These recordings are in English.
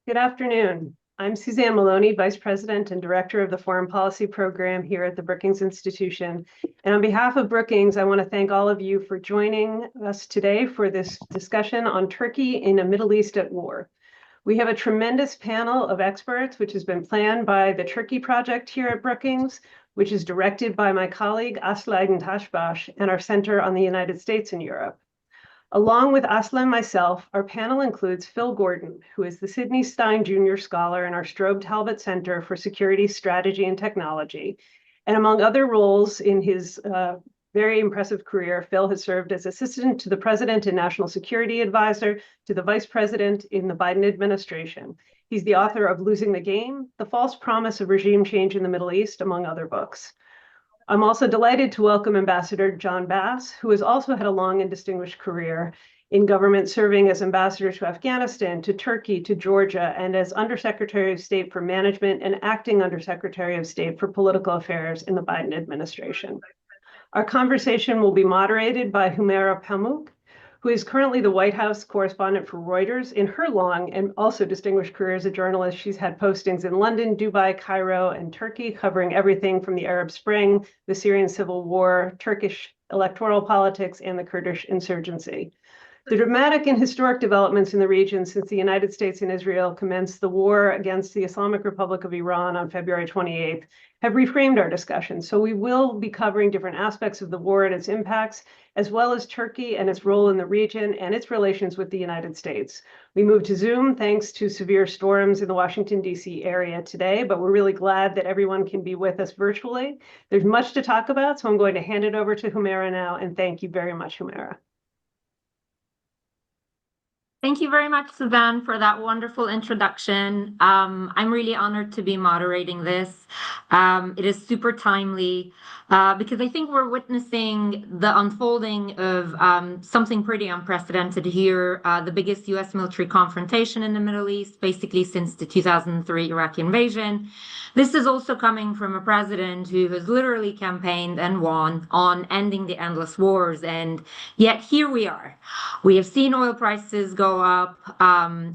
Good afternoon. I'm Suzanne Maloney, Vice President and Director of the Foreign Policy Program here at the Brookings Institution. And on behalf of Brookings, I want to thank all of you for joining us today for this discussion on Turkey in a Middle East at war. We have a tremendous panel of experts, which has been planned by the Turkey Project here at Brookings, which is directed by my colleague Aslı Aydıntaşbaş and our Center on the United States and Europe. Along with Aslı and myself, our panel includes Phil Gordon, who is the Sidney Stein Jr. Scholar in our Strobe Talbot Center for Security Strategy and Technology. And among other roles in his very impressive career, Phil has served as assistant to the president and national security advisor to the vice president in the Biden administration. He's the author of Losing the Game, The False Promise of Regime Change in the Middle East, among other books. I'm also delighted to welcome Ambassador John Bass, who has also had a long and distinguished career in government, serving as ambassador to Afghanistan, to Turkey, to Georgia, and as Undersecretary of State for Management and acting Undersecretary of State for Political Affairs in the Biden administration. Our conversation will be moderated by Hümeyra Pamuk, who is currently the White House correspondent for Reuters. In her long and also distinguished career as a journalist, she's had postings in London, Dubai, Cairo, and Turkey, covering everything from the Arab Spring, the Syrian civil war, Turkish electoral politics, and the Kurdish insurgency. The dramatic and historic developments in the region since the United States and Israel commenced the war against the Islamic Republic of Iran on February 28th have reframed our discussion. So we will be covering different aspects of the war and its impacts, as well as Turkey and its role in the region and its relations with the United States. We moved to Zoom thanks to severe storms in the Washington, D.C. area today, but we're really glad that everyone can be with us virtually. There's much to talk about, so I'm going to hand it over to Hümeyra now, and thank you very much, Hümeyra. Thank you very much, Suzanne, for that wonderful introduction. I'm really honored to be moderating this. It is super timely because I think we're witnessing the unfolding of something pretty unprecedented here, the biggest U.S. military confrontation in the Middle East, basically since the 2003 Iraqi invasion. This is also coming from a president who has literally campaigned and won on ending the endless wars. And yet here we are. We have seen oil prices go up.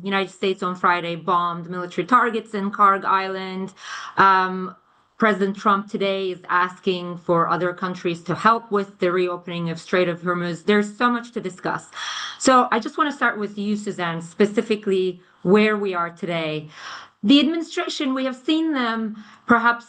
United States on Friday bombed military targets in Karg Island. President Trump today is asking for other countries to help with the reopening of Strait of Hormuz. There's so much to discuss. So I just want to start with you, Suzanne, specifically where we are today. The administration, we have seen them perhaps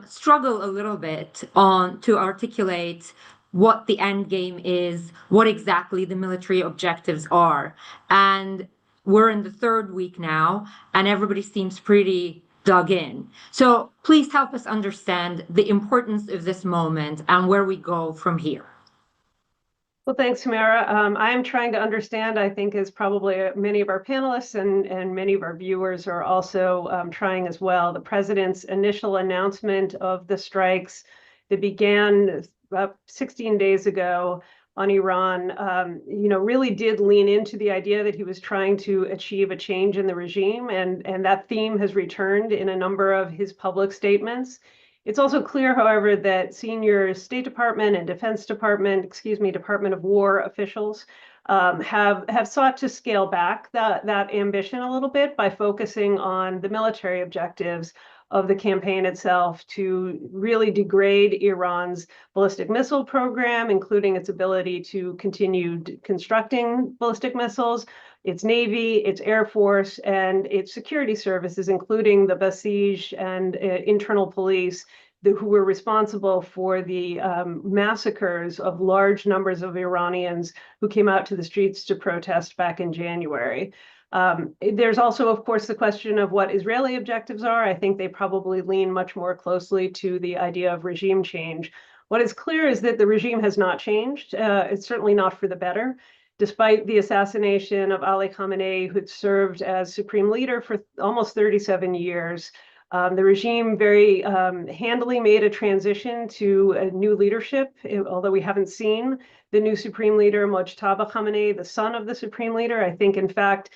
struggle a little bit to articulate what the end game is, what exactly the military objectives are. And we're in the third week now, and everybody seems pretty dug in. So please help us understand the importance of this moment and where we go from here. Well, thanks, Hümeyra. I am trying to understand, I think, as probably many of our panelists and many of our viewers are also trying as well, the president's initial announcement of the strikes that began about 16 days ago on Iran, really did lean into the idea that he was trying to achieve a change in the regime, and that theme has returned in a number of his public statements. It's also clear, however, that senior State Department and Department of War officials have sought to scale back that ambition a little bit by focusing on the military objectives of the campaign itself to really degrade Iran's ballistic missile program, including its ability to continue constructing ballistic missiles, its Navy, its Air Force, and its security services, including the Basij and internal police, who were responsible for the massacres of large numbers of Iranians who came out to the streets to protest back in January. There's also, of course, the question of what Israeli objectives are. I think they probably lean much more closely to the idea of regime change. What is clear is that the regime has not changed. It's certainly not for the better. Despite the assassination of Ali Khamenei, who'd served as supreme leader for almost 37 years, the regime very handily made a transition to a new leadership, although we haven't seen the new supreme leader, Mojtaba Khamenei, the son of the supreme leader. I think, in fact,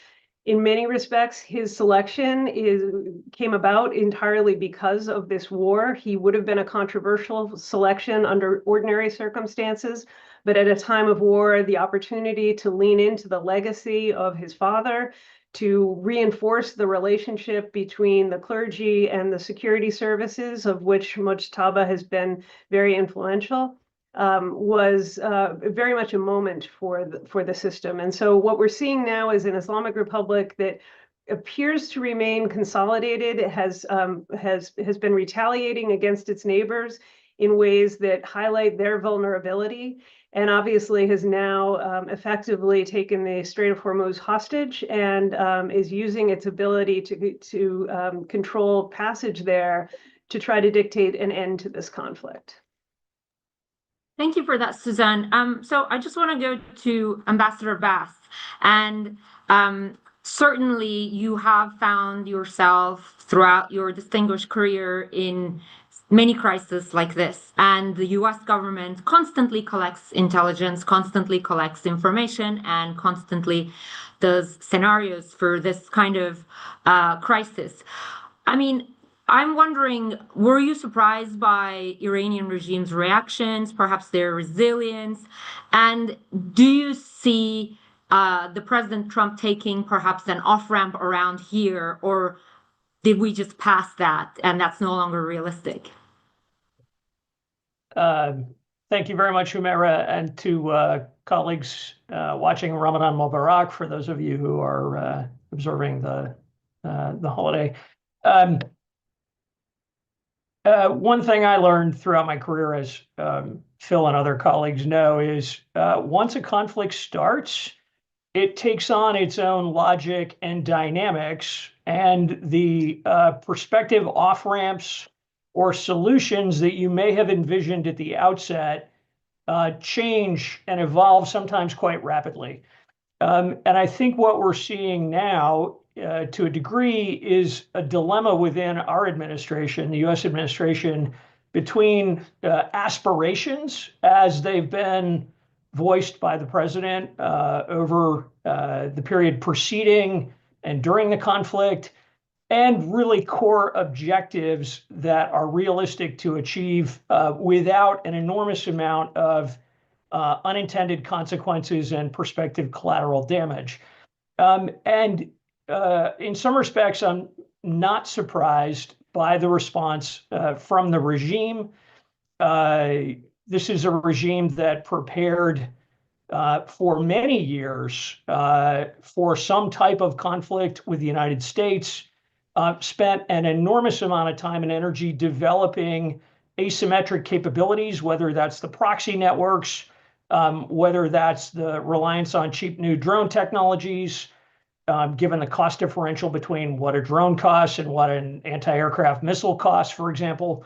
in many respects, his selection came about entirely because of this war. He would have been a controversial selection under ordinary circumstances, but at a time of war, the opportunity to lean into the legacy of his father, to reinforce the relationship between the clergy and the security services, of which Mujtaba has been very influential, was very much a moment for the system. And so what we're seeing now is an Islamic Republic that appears to remain consolidated. It has been retaliating against its neighbors in ways that highlight their vulnerability, and obviously has now effectively taken the Strait of Hormuz hostage and is using its ability to control passage there to try to dictate an end to this conflict. Thank you for that, Suzanne. So I just want to go to Ambassador Bass, and certainly you have found yourself throughout your distinguished career in many crises like this, and the US government constantly collects intelligence, constantly collects information, and constantly does scenarios for this kind of crisis. I mean, I'm wondering, were you surprised by Iranian regime's reactions, perhaps their resilience? And do you see the President Trump taking perhaps an off-ramp around here, or did we just pass that and that's no longer realistic? Thank you very much, Hümeyra, and to colleagues watching Ramadan Mubarak, for those of you who are observing the holiday. One thing I learned throughout my career, as Phil and other colleagues know, is once a conflict starts, it takes on its own logic and dynamics, and the prospective off-ramps or solutions that you may have envisioned at the outset change and evolve sometimes quite rapidly. And I think what we're seeing now, to a degree, is a dilemma within our administration, the US administration, between aspirations as they've been voiced by the president over the period preceding and during the conflict, and really core objectives that are realistic to achieve without an enormous amount of unintended consequences and prospective collateral damage. And in some respects, I'm not surprised by the response from the regime. This is a regime that prepared for many years for some type of conflict with the United States, spent an enormous amount of time and energy developing asymmetric capabilities, whether that's the proxy networks, whether that's the reliance on cheap new drone technologies, given the cost differential between what a drone costs and what an anti-aircraft missile costs, for example,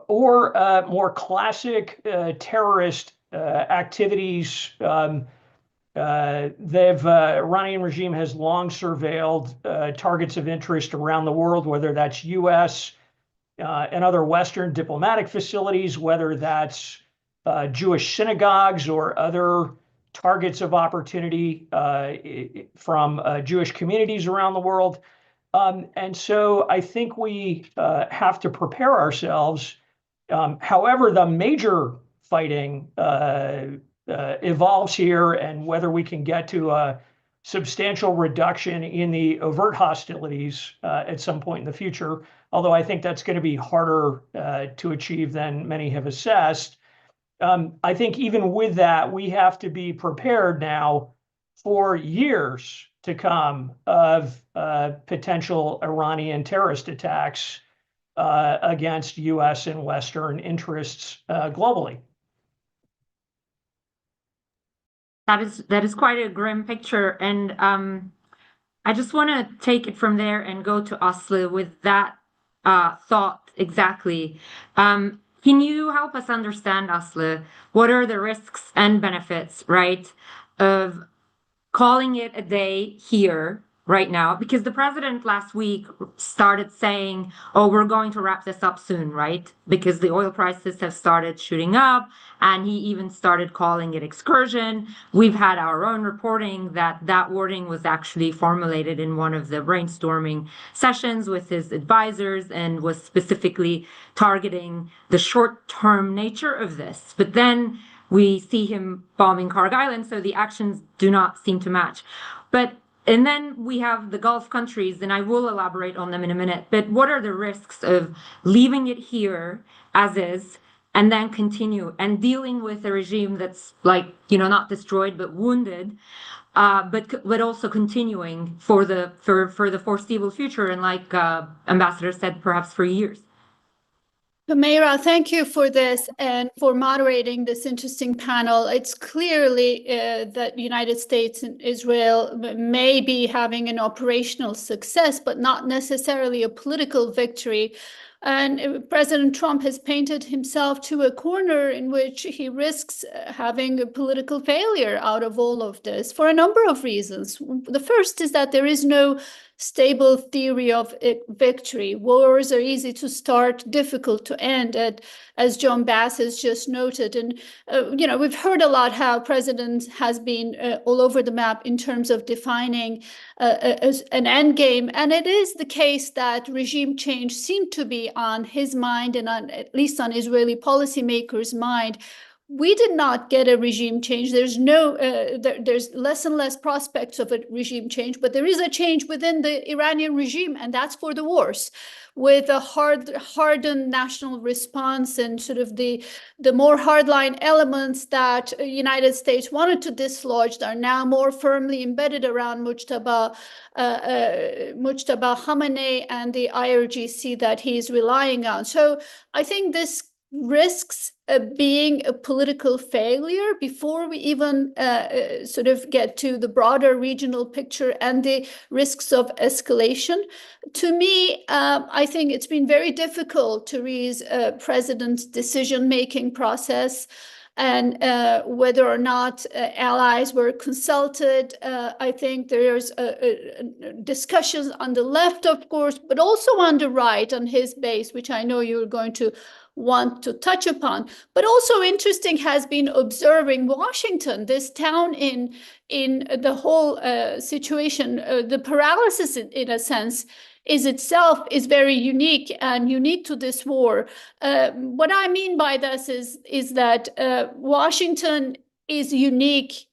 or more classic terrorist activities. Iranian regime has long surveilled targets of interest around the world, whether that's US and other Western diplomatic facilities, whether that's Jewish synagogues or other targets of opportunity from Jewish communities around the world. And so I think we have to prepare ourselves. However, the major fighting evolves here, and whether we can get to a substantial reduction in the overt hostilities at some point in the future, although I think that's going to be harder to achieve than many have assessed. I think even with that, we have to be prepared now for years to come of potential Iranian terrorist attacks against US and Western interests globally. That is quite a grim picture, and I just want to take it from there and go to Aslı with that thought exactly. Can you help us understand, Aslı, what are the risks and benefits, right, of calling it a day here right now? Because the president last week started saying, oh, we're going to wrap this up soon, right? Because the oil prices have started shooting up, and he even started calling it excursion. We've had our own reporting that that wording was actually formulated in one of the brainstorming sessions with his advisors and was specifically targeting the short-term nature of this. But then we see him bombing Karg Island, so the actions do not seem to match. But And then we have the Gulf countries, and I will elaborate on them in a minute. But what are the risks of leaving it here as is, and then continue and dealing with a regime that's like, not destroyed but wounded, but also continuing for the foreseeable future, and like Ambassador said, perhaps for years. Hümeyra, thank you for this and for moderating this interesting panel. It's clearly that the United States and Israel may be having an operational success, but not necessarily a political victory. And President Trump has painted himself to a corner in which he risks having a political failure out of all of this for a number of reasons. The first is that there is no stable theory of victory. Wars are easy to start, difficult to end, as John Bass has just noted. And, we've heard a lot how President has been all over the map in terms of defining an end game. And it is the case that regime change seemed to be on his mind and at least on Israeli policymakers' mind. We did not get a regime change. There's less and less prospects of a regime change, but there is a change within the Iranian regime, and that's for the worse, with a hardened national response and sort of the more hardline elements that the United States wanted to dislodge are now more firmly embedded around Mujtaba Khamenei and the IRGC that he's relying on. So I think this risks being a political failure before we even sort of get to the broader regional picture and the risks of escalation. To me, I think it's been very difficult to read President's decision-making process and whether or not allies were consulted. I think there's discussions on the left, of course, but also on the right, on his base, which I know you're going to want to touch upon. But also interesting has been observing Washington, this town in the whole situation. The paralysis, in a sense, is very unique and unique to this war. What I mean by this is that Washington is unique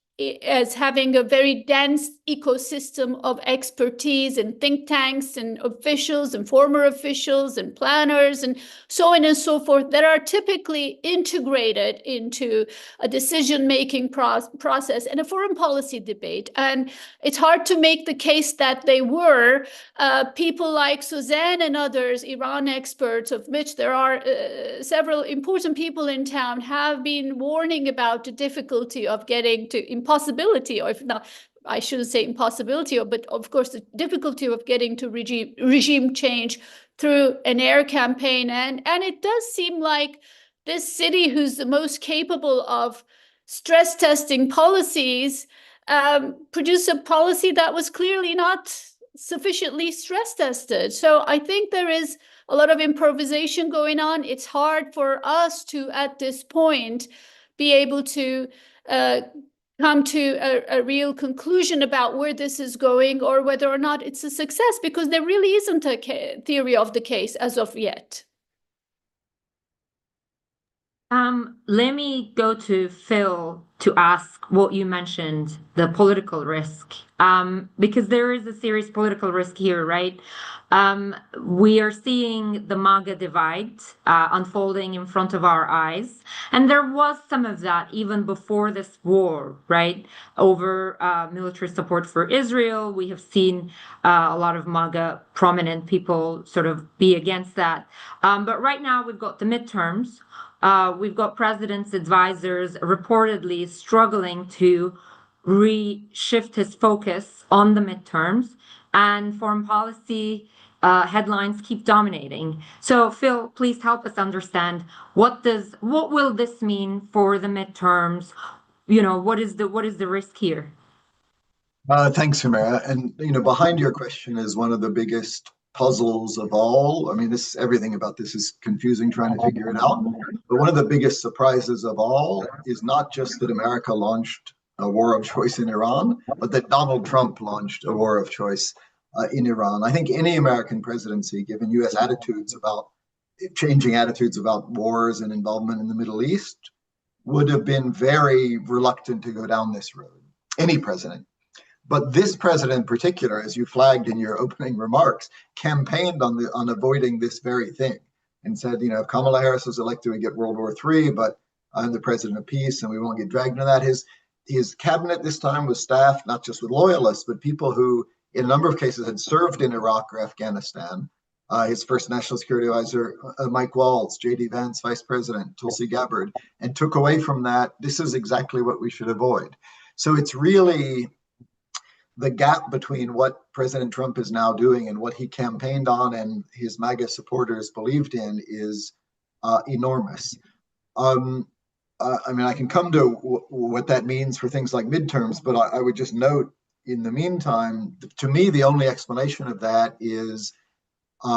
as having a very dense ecosystem of expertise and think tanks and officials and former officials and planners and so on and so forth that are typically integrated into a decision-making process and a foreign policy debate. And it's hard to make the case that they were. People like Suzanne and others, Iran experts, of which there are several important people in town, have been warning about the difficulty of getting to impossibility, or if not, I shouldn't say impossibility, but of course the difficulty of getting to regime change through an air campaign. And it does seem like this city, who's the most capable of stress testing policies, produced a policy that was clearly not sufficiently stress tested. So I think there is a lot of improvisation going on. It's hard for us to, at this point, be able to come to a real conclusion about where this is going or whether or not it's a success, because there really isn't a theory of the case as of yet. Let me go to Phil to ask what you mentioned, the political risk, because there is a serious political risk here, right? We are seeing the MAGA divide unfolding in front of our eyes. And there was some of that even before this war, right? Over military support for Israel. We have seen a lot of MAGA prominent people sort of be against that. But right now we've got the midterms. We've got president's advisors reportedly struggling to reshift his focus on the midterms, and foreign policy headlines keep dominating. So Phil, please help us understand what will this mean for the midterms? What is the risk here? Thanks, Hümeyra. And behind your question is one of the biggest puzzles of all. I mean, everything about this is confusing trying to figure it out. But one of the biggest surprises of all is not just that America launched a war of choice in Iran, but that Donald Trump launched a war of choice in Iran. I think any American presidency, given U.S. changing attitudes about wars and involvement in the Middle East, would have been very reluctant to go down this road. Any president. But this president in particular, as you flagged in your opening remarks, campaigned on avoiding this very thing and said, you know, if Kamala Harris is elected, we get World War III, but I'm the president of peace and we won't get dragged into that. His cabinet this time was staffed not just with loyalists, but people who in a number of cases had served in Iraq or Afghanistan. His first national security advisor, Mike Waltz, J.D. Vance, vice president, Tulsi Gabbard, and took away from that, this is exactly what we should avoid. So it's really the gap between what President Trump is now doing and what he campaigned on and his MAGA supporters believed in is enormous. I mean, I can come to what that means for things like midterms, but I would just note in the meantime, to me, the only explanation of that is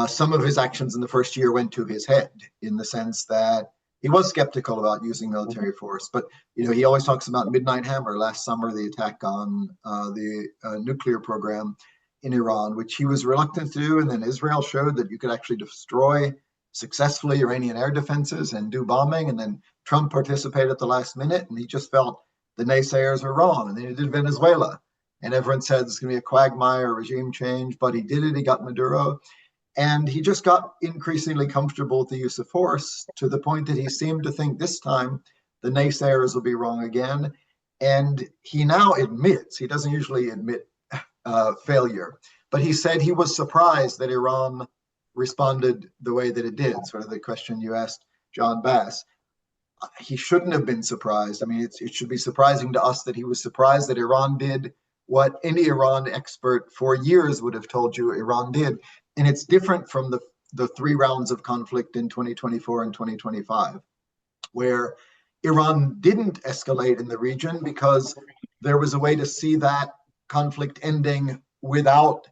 some of his actions in the first year went to his head in the sense that he was skeptical about using military force, but you know he always talks about Midnight Hammer last summer, the attack on the nuclear program in Iran, which he was reluctant to do, and then Israel showed that you could actually destroy successfully Iranian air defenses and do bombing, and then Trump participated at the last minute, and he just felt the naysayers were wrong, and then he did Venezuela, and everyone said it's going to be a quagmire, regime change, but he did it. He got Maduro. And he just got increasingly comfortable with the use of force to the point that he seemed to think this time the naysayers will be wrong again. And he now admits, he doesn't usually admit failure, but he said he was surprised that Iran responded the way that it did. Sort of the question you asked John Bass. He shouldn't have been surprised. I mean, it should be surprising to us that he was surprised that Iran did what any Iran expert for years would have told you Iran did. And it's different from the 3 rounds of conflict in 2024 and 2025, where Iran didn't escalate in the region because there was a way to see that conflict ending without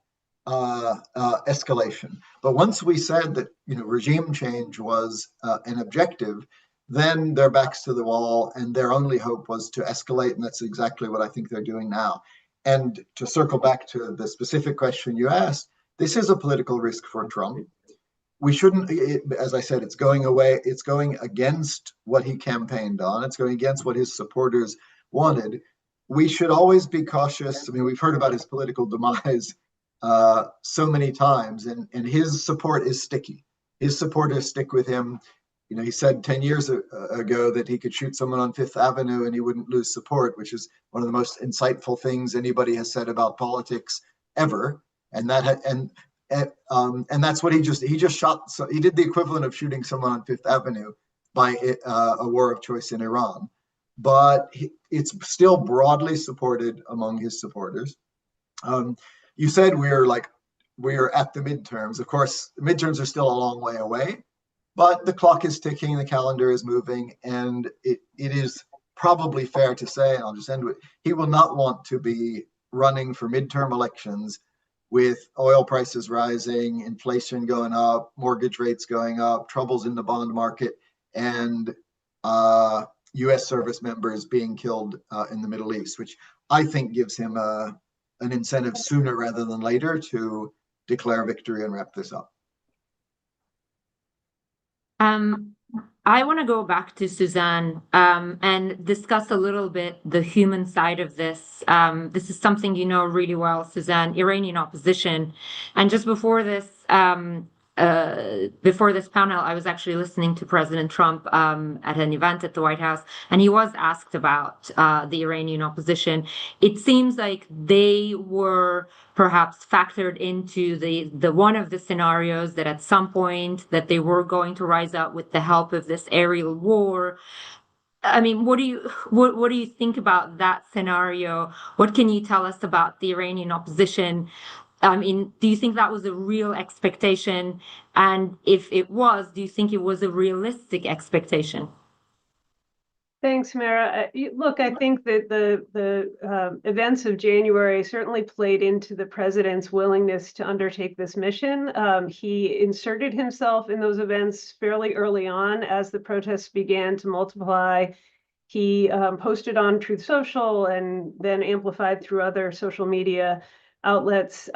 escalation. But once we said that regime change was an objective, then their backs to the wall and their only hope was to escalate. And that's exactly what I think they're doing now. And to circle back to the specific question you asked, this is a political risk for Trump. We shouldn't, as I said, it's going away. It's going against what he campaigned on. It's going against what his supporters wanted. We should always be cautious. I mean, we've heard about his political demise so many times, and his support is sticky. His supporters stick with him. He said 10 years ago that he could shoot someone on Fifth Avenue and he wouldn't lose support, which is one of the most insightful things anybody has said about politics ever. And that's what he just shot. So he did the equivalent of shooting someone on Fifth Avenue by a war of choice in Iran. But it's still broadly supported among his supporters. You said we're at the midterms. Of course, the midterms are still a long way away, but the clock is ticking, the calendar is moving, and it is probably fair to say, and I'll just end with, he will not want to be running for midterm elections with oil prices rising, inflation going up, mortgage rates going up, troubles in the bond market, and U.S. service members being killed in the Middle East, which I think gives him an incentive sooner rather than later to declare victory and wrap this up. I want to go back to Suzanne and discuss a little bit the human side of this. This is something you know really well, Suzanne, Iranian opposition. And just before this panel, I was actually listening to President Trump at an event at the White House, and he was asked about the Iranian opposition. It seems like they were perhaps factored into the one of the scenarios that at some point that they were going to rise up with the help of this aerial war. I mean, what do you think about that scenario? What can you tell us about the Iranian opposition? I mean, do you think that was a real expectation? And if it was, do you think it was a realistic expectation? Thanks, Hümeyra. Look, I think that the events of January certainly played into the president's willingness to undertake this mission. He inserted himself in those events fairly early on as the protests began to multiply. He posted on Truth Social and then amplified through other social media outlets.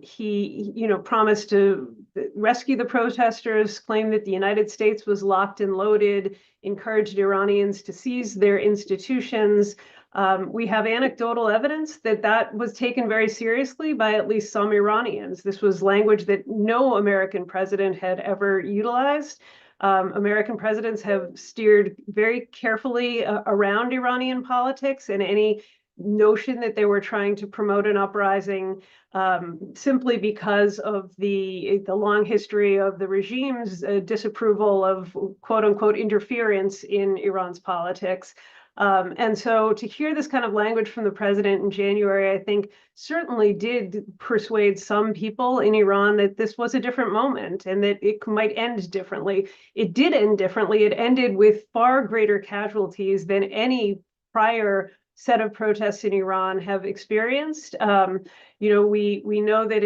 He, promised to rescue the protesters, claimed that the United States was locked and loaded, encouraged Iranians to seize their institutions. We have anecdotal evidence that that was taken very seriously by at least some Iranians. This was language that no American president had ever utilized. American presidents have steered very carefully around Iranian politics and any notion that they were trying to promote an uprising simply because of the long history of the regime's disapproval of quote unquote interference in Iran's politics. And so to hear this kind of language from the president in January, I think certainly did persuade some people in Iran that this was a different moment and that it might end differently. It did end differently. It ended with far greater casualties than any prior set of protests in Iran have experienced. We know that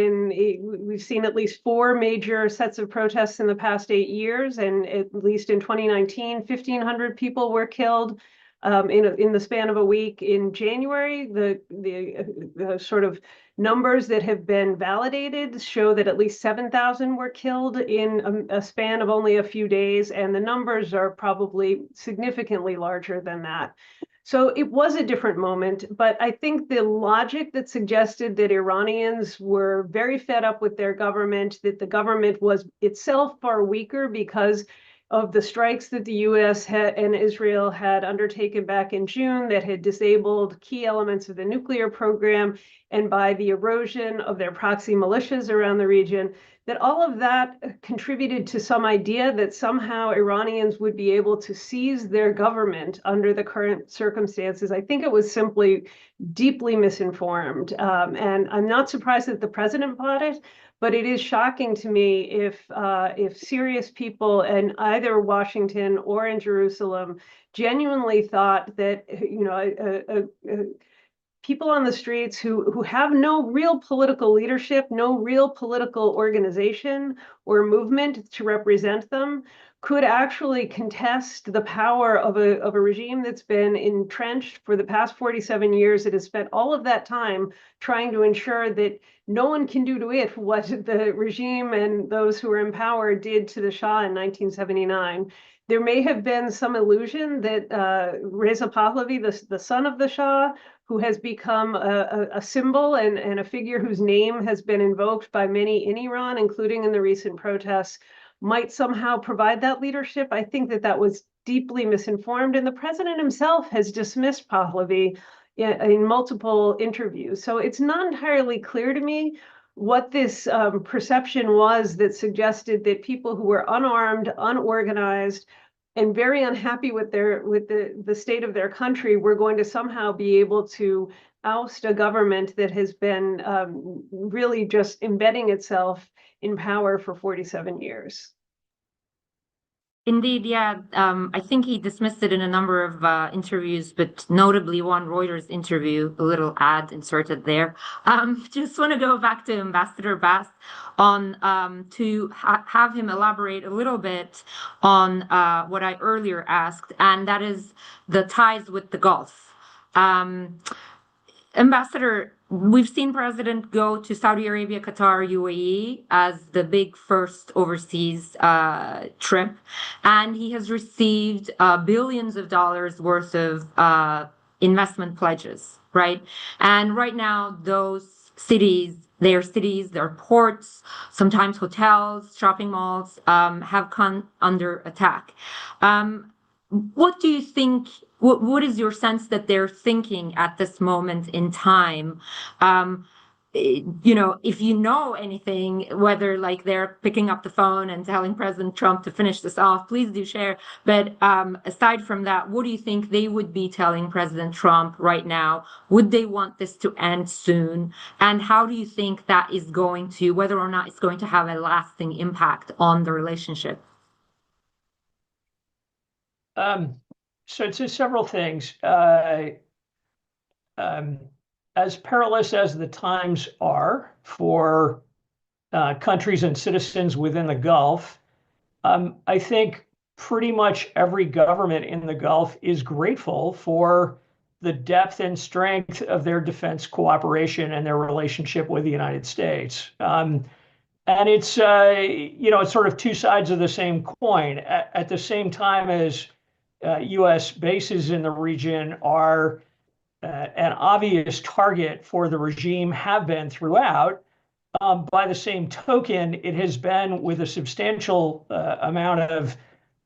we've seen at least 4 major sets of protests in the past 8 years, and at least in 2019, 1,500 people were killed. In the span of a week. In January, the sort of numbers that have been validated show that at least 7,000 were killed in a span of only a few days, and the numbers are probably significantly larger than that. So it was a different moment, but I think the logic that suggested that Iranians were very fed up with their government, that the government was itself far weaker because of the strikes that the US and Israel had undertaken back in June that had disabled key elements of the nuclear program, and by the erosion of their proxy militias around the region, that all of that contributed to some idea that somehow Iranians would be able to seize their government under the current circumstances. I think it was simply deeply misinformed. And I'm not surprised that the president bought it. But it is shocking to me if serious people in either Washington or in Jerusalem genuinely thought that people on the streets who have no real political leadership, no real political organization or movement to represent them, could actually contest the power of a regime that's been entrenched for the past 47 years. It has spent all of that time trying to ensure that no one can do to it what the regime and those who are in power did to the Shah in 1979. There may have been some illusion that Reza Pahlavi, the son of the Shah, who has become a symbol and a figure whose name has been invoked by many in Iran, including in the recent protests, might somehow provide that leadership. I think that was deeply misinformed, and the president himself has dismissed Pahlavi in multiple interviews. So it's not entirely clear to me what this perception was that suggested that people who were unarmed, unorganized, and very unhappy with the state of their country were going to somehow be able to oust a government that has been really just embedding itself in power for 47 years. Indeed, yeah. I think he dismissed it in a number of interviews, but notably one Reuters interview, a little ad inserted there. Just want to go back to Ambassador Bass on to have him elaborate a little bit on what I earlier asked, and that is the ties with the Gulf. Ambassador, we've seen President go to Saudi Arabia, Qatar, UAE as the big first overseas trip, and he has received billions of dollars worth of investment pledges, right? And right now, those cities, their ports, sometimes hotels, shopping malls, have come under attack. What do you think? What is your sense that they're thinking at this moment in time? If you know anything, whether like they're picking up the phone and telling President Trump to finish this off, please do share. But aside from that, what do you think they would be telling President Trump right now? Would they want this to end soon? And how do you think that is going to, whether or not it's going to have a lasting impact on the relationship? So it's several things. As perilous as the times are for countries and citizens within the Gulf, I think pretty much every government in the Gulf is grateful for the depth and strength of their defense cooperation and their relationship with the United States. And it's, it's sort of two sides of the same coin. At the same time as U.S. bases in the region are an obvious target for the regime, have been throughout. By the same token, it has been with a substantial amount of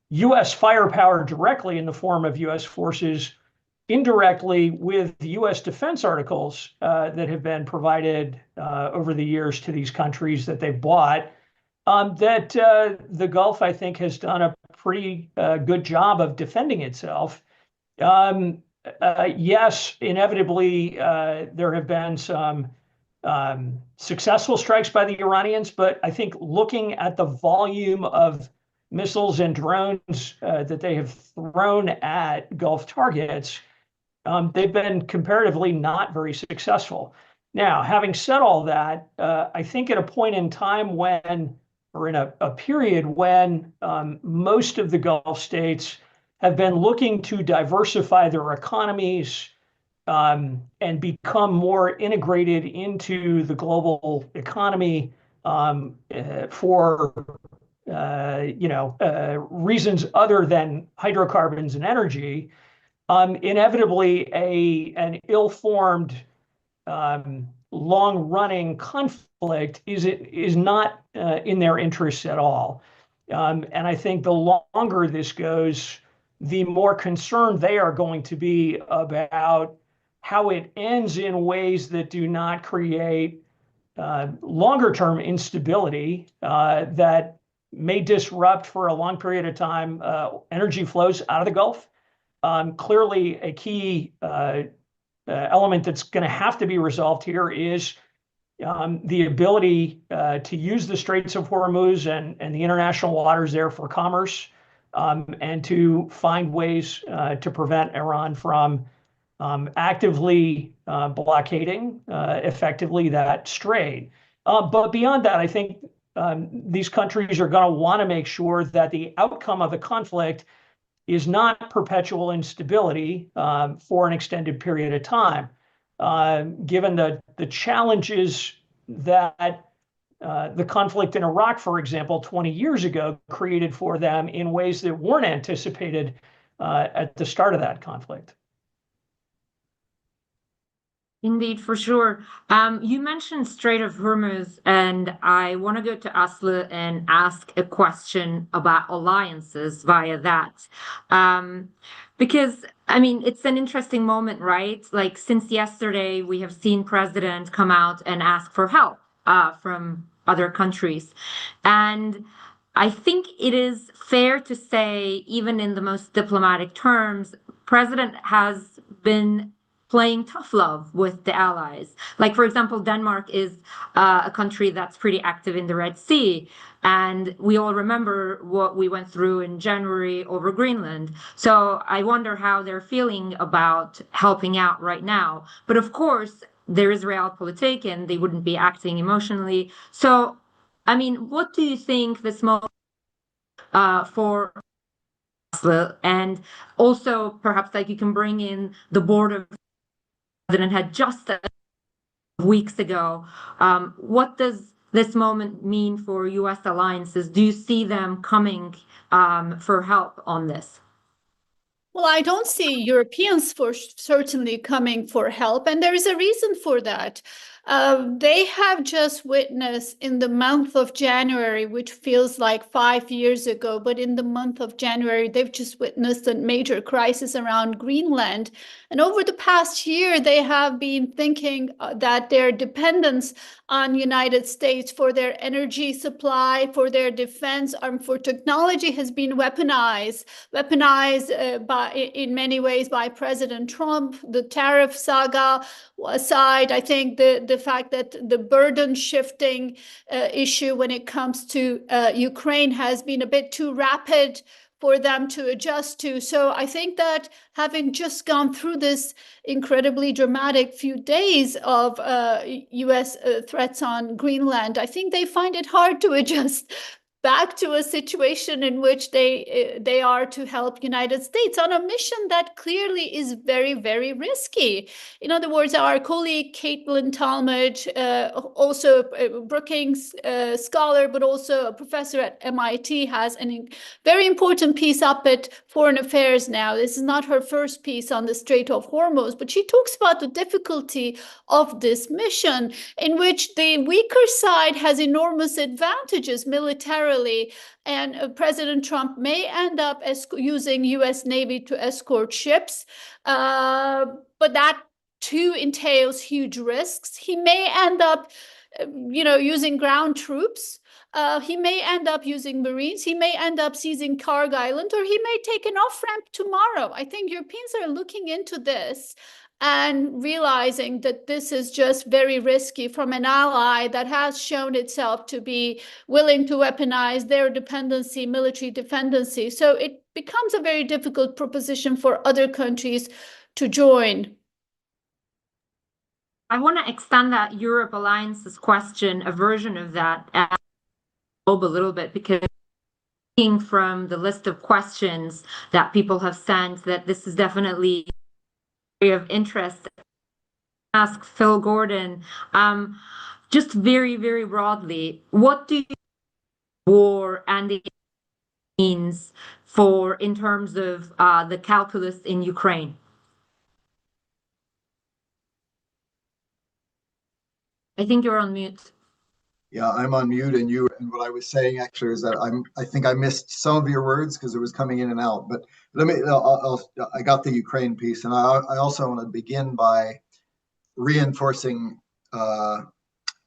U.S. firepower directly in the form of U.S. forces, indirectly with U.S. defense articles that have been provided over the years to these countries that they've bought, that the Gulf, I think, has done a pretty good job of defending itself. Yes, inevitably, there have been some successful strikes by the Iranians, but I think looking at the volume of missiles and drones that they have thrown at Gulf targets, they've been comparatively not very successful. Now, having said all that, I think at a point in time when, or in a period when most of the Gulf states have been looking to diversify their economies and become more integrated into the global economy for reasons other than hydrocarbons and energy, inevitably an ill-formed, long-running conflict is not in their interests at all. And I think the longer this goes, the more concerned they are going to be about how it ends in ways that do not create longer-term instability that may disrupt for a long period of time energy flows out of the Gulf. Clearly, a key element that's going to have to be resolved here is the ability to use the Straits of Hormuz and the international waters there for commerce, and to find ways to prevent Iran from actively blockading effectively that strait. But beyond that, I think these countries are going to want to make sure that the outcome of the conflict is not perpetual instability for an extended period of time, given the challenges that the conflict in Iraq, for example, 20 years ago created for them in ways that weren't anticipated at the start of that conflict. Indeed, for sure. You mentioned Strait of Hormuz, and I want to go to Aslı and ask a question about alliances via that. Because, I mean, it's an interesting moment, right? Like, since yesterday, we have seen President come out and ask for help from other countries. And I think it is fair to say, even in the most diplomatic terms, President has been playing tough love with the allies. Like, for example, Denmark is a country that's pretty active in the Red Sea. And we all remember what we went through in January over Greenland. So I wonder how they're feeling about helping out right now. But of course, there is realpolitik and they wouldn't be acting emotionally. So, I mean, what do you think this moment for Aslı? And also, perhaps like you can bring in the board of President had just weeks ago. What does this moment mean for U.S. alliances? Do you see them coming for help on this? Well, I don't see Europeans certainly coming for help, and there is a reason for that. They have just witnessed in the month of January, which feels like 5 years ago, but in the month of January, they've just witnessed a major crisis around Greenland. And over the past year, they have been thinking that their dependence on United States for their energy supply, for their defense, for technology has been weaponized in many ways by President Trump. The tariff saga aside, I think the fact that the burden shifting issue when it comes to Ukraine has been a bit too rapid for them to adjust to. So I think that having just gone through this incredibly dramatic few days of US threats on Greenland, I think they find it hard to adjust back to a situation in which they are to help United States on a mission that clearly is very, very risky. In other words, our colleague Caitlin Talmadge, also a Brookings scholar, but also a professor at MIT, has a very important piece up at Foreign Affairs now. This is not her first piece on the Strait of Hormuz, but she talks about the difficulty of this mission, in which the weaker side has enormous advantages militarily, and President Trump may end up using U.S. Navy to escort ships, but that too entails huge risks. He may end up, using ground troops. He may end up using Marines. He may end up seizing Karg Island, or he may take an off-ramp tomorrow. I think Europeans are looking into this and realizing that this is just very risky from an ally that has shown itself to be willing to weaponize their dependency, military dependency. So it becomes a very difficult proposition for other countries to join. I want to extend that Europe Alliance's question, a version of that, a little bit, because from the list of questions that people have sent, that this is definitely of interest. Ask Phil Gordon, just very, very broadly, what do you think war and the means for in terms of the calculus in Ukraine? I think you're on mute. Yeah, I'm on mute, and what I was saying actually is that I think I missed some of your words because it was coming in and out. But I got the Ukraine piece, and I also want to begin by reinforcing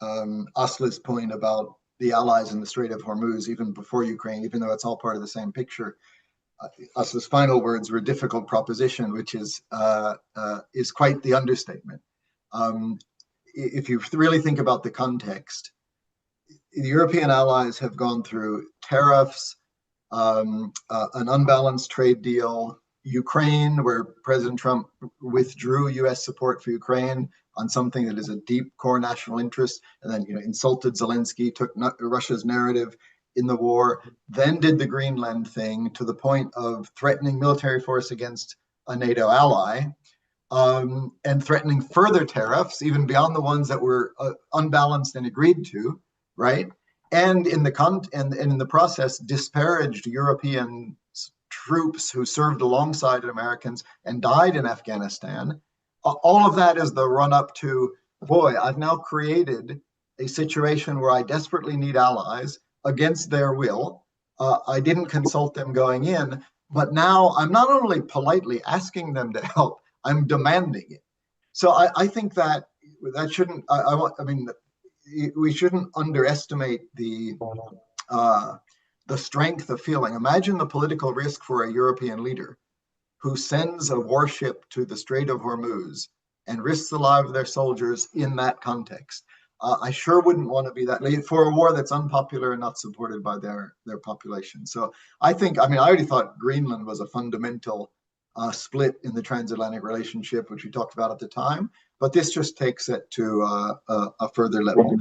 Aslı's point about the allies in the Strait of Hormuz, even before Ukraine, even though it's all part of the same picture. Aslı's final words were a difficult proposition, which is quite the understatement. If you really think about the context, the European allies have gone through tariffs, an unbalanced trade deal, Ukraine, where President Trump withdrew U.S. support for Ukraine on something that is a deep core national interest, and then insulted Zelensky, took Russia's narrative in the war, then did the Greenland thing to the point of threatening military force against a NATO ally, and threatening further tariffs, even beyond the ones that were unbalanced and agreed to, right? And in the process, disparaged European troops who served alongside Americans and died in Afghanistan. All of that is the run-up to, boy, I've now created a situation where I desperately need allies against their will. I didn't consult them going in, but now I'm not only politely asking them to help, I'm demanding it. So I think that shouldn't, we shouldn't underestimate the strength of feeling. Imagine the political risk for a European leader who sends a warship to the Strait of Hormuz and risks the lives of their soldiers in that context. I sure wouldn't want to be that lead for a war that's unpopular and not supported by their population. So I already thought Greenland was a fundamental split in the transatlantic relationship, which we talked about at the time, but this just takes it to a further level.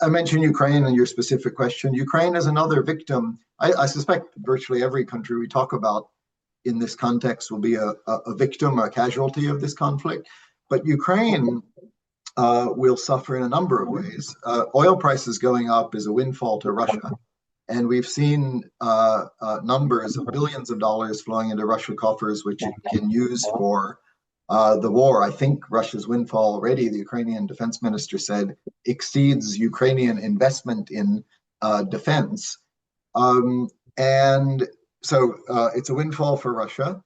I mentioned Ukraine in your specific question. Ukraine is another victim. I suspect virtually every country we talk about in this context will be a victim or a casualty of this conflict, but Ukraine will suffer in a number of ways. Oil prices going up is a windfall to Russia. And we've seen numbers of billions of dollars flowing into Russian coffers, which it can use for the war. I think Russia's windfall already, the Ukrainian defense minister said, exceeds Ukrainian investment in defense. And so it's a windfall for Russia.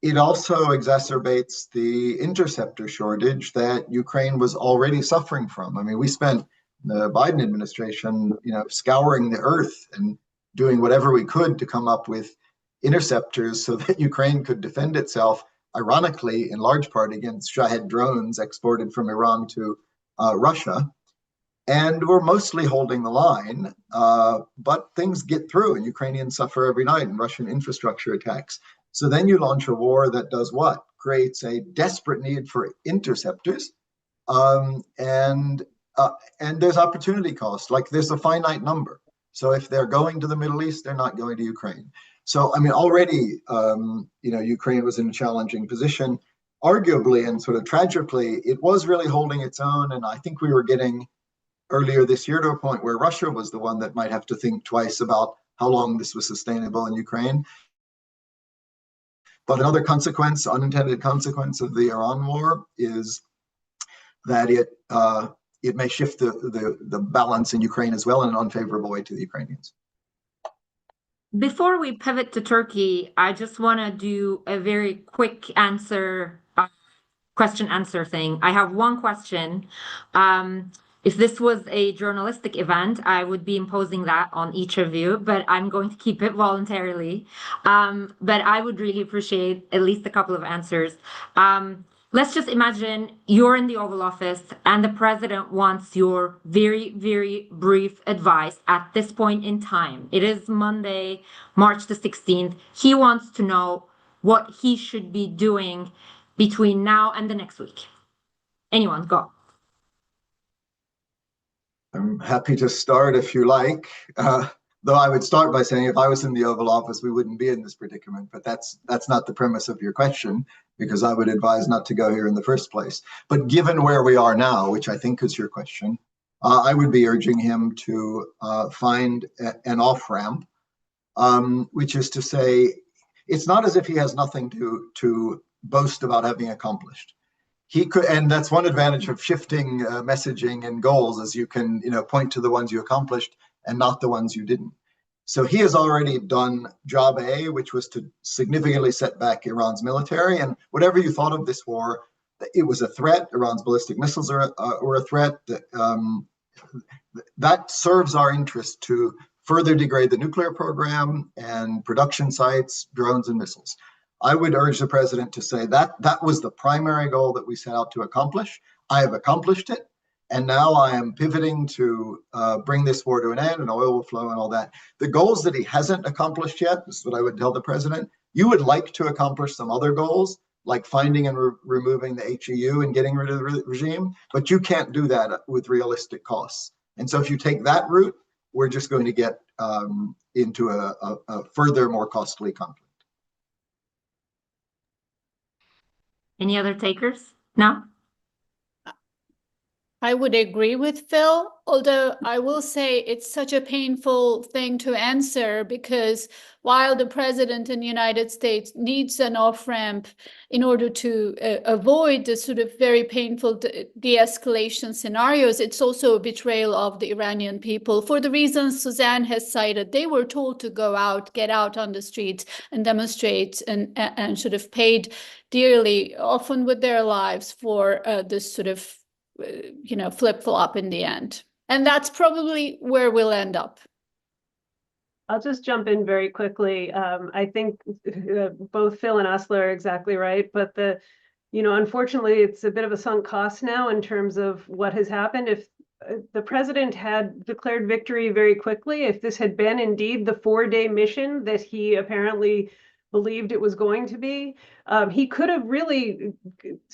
It also exacerbates the interceptor shortage that Ukraine was already suffering from. I mean, we spent the Biden administration, scouring the earth and doing whatever we could to come up with interceptors so that Ukraine could defend itself, ironically, in large part against Shahed drones exported from Iran to Russia. And we're mostly holding the line, but things get through and Ukrainians suffer every night in Russian infrastructure attacks. So then you launch a war that does what? Creates a desperate need for interceptors. And there's opportunity cost, like there's a finite number. So if they're going to the Middle East, they're not going to Ukraine. So, I mean, already, Ukraine was in a challenging position. Arguably and sort of tragically, it was really holding its own. And I think we were getting earlier this year to a point where Russia was the one that might have to think twice about how long this was sustainable in Ukraine. But another consequence, unintended consequence of the Iran war is that it may shift the balance in Ukraine as well in an unfavorable way to the Ukrainians. Before we pivot to Turkey, I just want to do a very quick question-answer thing. I have one question. If this was a journalistic event, I would be imposing that on each of you, but I'm going to keep it voluntarily. But I would really appreciate at least a couple of answers. Let's just imagine you're in the Oval Office and the president wants your very, very brief advice at this point in time. It is Monday, March the 16th. He wants to know what he should be doing between now and the next week. Anyone, go. I'm happy to start if you like. Though I would start by saying if I was in the Oval Office, we wouldn't be in this predicament. But that's not the premise of your question, because I would advise not to go here in the first place. But given where we are now, which I think is your question, I would be urging him to find an off-ramp, which is to say, it's not as if he has nothing to boast about having accomplished. He could, and that's one advantage of shifting messaging and goals, is you can point to the ones you accomplished and not the ones you didn't. So he has already done job A, which was to significantly set back Iran's military. And whatever you thought of this war, it was a threat. Iran's ballistic missiles were a threat. That serves our interest to further degrade the nuclear program and production sites, drones, and missiles. I would urge the president to say that was the primary goal that we set out to accomplish. I have accomplished it. And now I am pivoting to bring this war to an end, and oil will flow and all that. The goals that he hasn't accomplished yet, this is what I would tell the president, you would like to accomplish some other goals, like finding and removing the HEU and getting rid of the regime, but you can't do that with realistic costs. And so if you take that route, we're just going to get into a further, more costly conflict. Any other takers? No? I would agree with Phil, although I will say it's such a painful thing to answer, because while the president in the United States needs an off-ramp in order to avoid the sort of very painful de-escalation scenarios, it's also a betrayal of the Iranian people. For the reasons Suzanne has cited, they were told to go out, get out on the streets and demonstrate, and sort of paid dearly, often with their lives, for this sort of flip-flop in the end. And that's probably where we'll end up. I'll just jump in very quickly. I think both Phil and Aslı are exactly right, but unfortunately, it's a bit of a sunk cost now in terms of what has happened. If the president had declared victory very quickly, if this had been indeed the 4-day mission that he apparently believed it was going to be, he could have really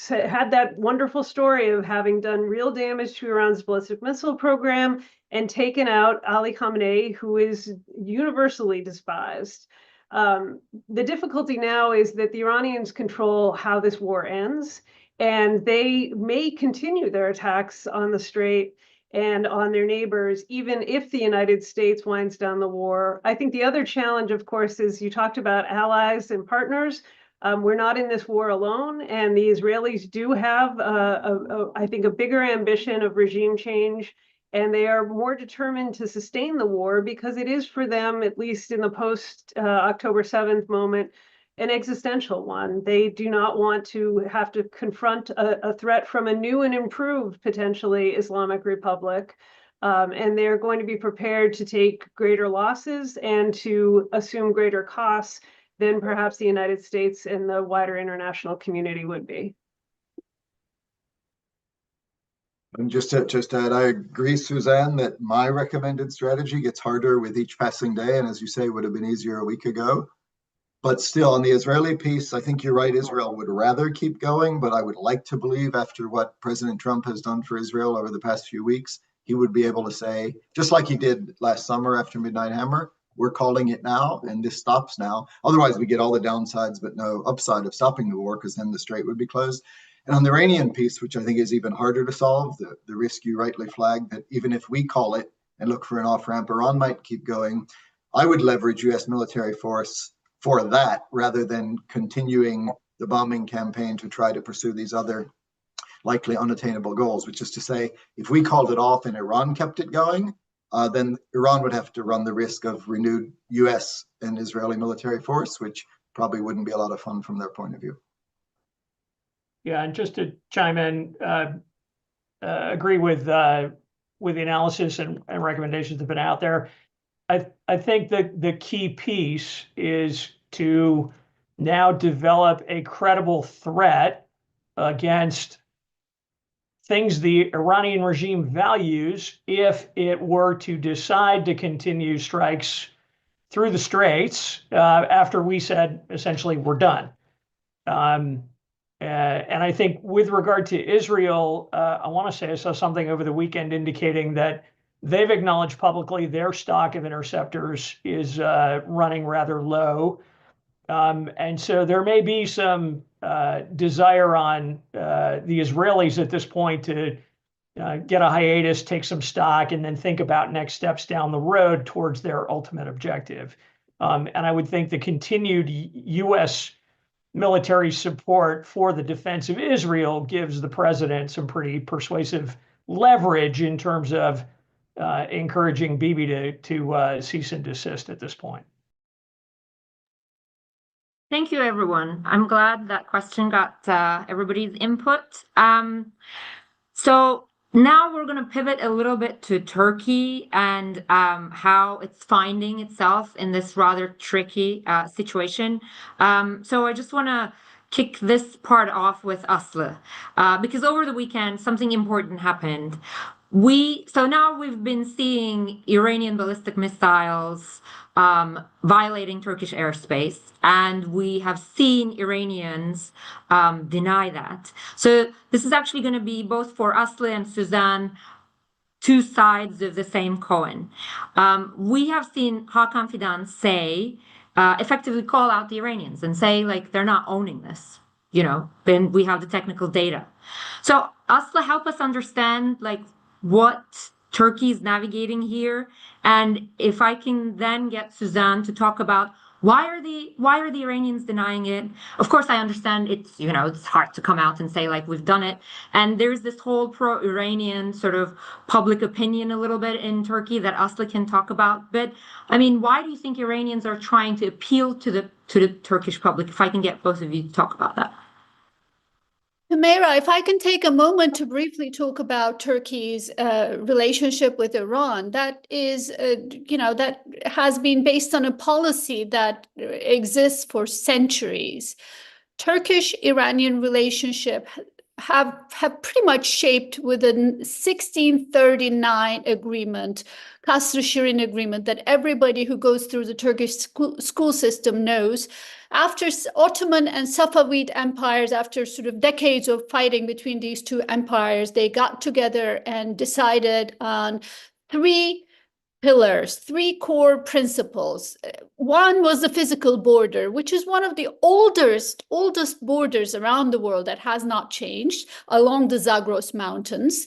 had that wonderful story of having done real damage to Iran's ballistic missile program and taken out Ali Khamenei, who is universally despised. The difficulty now is that the Iranians control how this war ends, and they may continue their attacks on the Strait and on their neighbors, even if the United States winds down the war. I think the other challenge, of course, is you talked about allies and partners. We're not in this war alone, and the Israelis do have, I think, a bigger ambition of regime change, and they are more determined to sustain the war because it is for them, at least in the post-October 7th moment, an existential one. They do not want to have to confront a threat from a new and improved, potentially, Islamic Republic. And they're going to be prepared to take greater losses and to assume greater costs than perhaps the United States and the wider international community would be. And just to add, I agree, Suzanne, that my recommended strategy gets harder with each passing day. And as you say, would have been easier a week ago. But still, on the Israeli piece, I think you're right. Israel would rather keep going, but I would like to believe, after what President Trump has done for Israel over the past few weeks, he would be able to say, just like he did last summer after Midnight Hammer, we're calling it now, and this stops now. Otherwise, we get all the downsides, but no upside of stopping the war, because then the strait would be closed. And on the Iranian piece, which I think is even harder to solve, the risk you rightly flagged, that even if we call it and look for an off-ramp, Iran might keep going. I would leverage US military force for that, rather than continuing the bombing campaign to try to pursue these other likely unattainable goals, which is to say, if we called it off and Iran kept it going, then Iran would have to run the risk of renewed US and Israeli military force, which probably wouldn't be a lot of fun from their point of view. Yeah, and just to chime in, agree with the analysis and recommendations that have been out there. I think that the key piece is to now develop a credible threat against things the Iranian regime values if it were to decide to continue strikes through the straits after we said essentially we're done. And I think with regard to Israel, I want to say I saw something over the weekend indicating that they've acknowledged publicly their stock of interceptors is running rather low. And so there may be some desire on the Israelis at this point to get a hiatus, take some stock, and then think about next steps down the road towards their ultimate objective. And I would think the continued US military support for the defense of Israel gives the president some pretty persuasive leverage in terms of encouraging Bibi to cease and desist at this point. Thank you, everyone. I'm glad that question got everybody's input. So now we're going to pivot a little bit to Turkey and how it's finding itself in this rather tricky situation. So I just want to kick this part off with Aslı, because over the weekend, something important happened. So now we've been seeing Iranian ballistic missiles violating Turkish airspace, and we have seen Iranians deny that. So this is actually going to be both for Aslı and Suzanne, two sides of the same coin. We have seen Hakan Fidan say, effectively call out the Iranians and say, like, they're not owning this, then we have the technical data. So Aslı, help us understand, like, what Turkey is navigating here, and if I can then get Suzanne to talk about why are the Iranians denying it? Of course, I understand it's hard to come out and say, like, we've done it, and there's this whole pro-Iranian sort of public opinion a little bit in Turkey that Aslı can talk about. But I mean, why do you think Iranians are trying to appeal to the Turkish public? If I can get both of you to talk about that. Hümeyra, if I can take a moment to briefly talk about Turkey's relationship with Iran, that is, that has been based on a policy that exists for centuries. Turkish-Iranian relationship have pretty much shaped with a 1639 agreement, Kasr-Şirin agreement, that everybody who goes through the Turkish school system knows. After Ottoman and Safavid empires, after sort of decades of fighting between these two empires, they got together and decided on three pillars, three core principles. One was the physical border, which is one of the oldest borders around the world that has not changed, along the Zagros Mountains.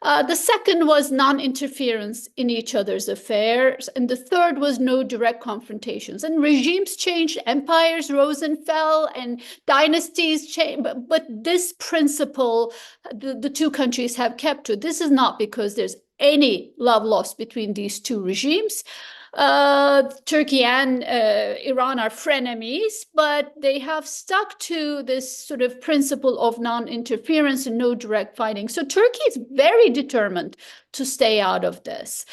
The second was non-interference in each other's affairs. And the third was no direct confrontations. And regimes changed, empires rose and fell, and dynasties changed. But this principle, the two countries have kept to. This is not because there's any love lost between these two regimes. Turkey and Iran are frenemies, but they have stuck to this sort of principle of non-interference and no direct fighting. So Turkey is very determined to stay out of this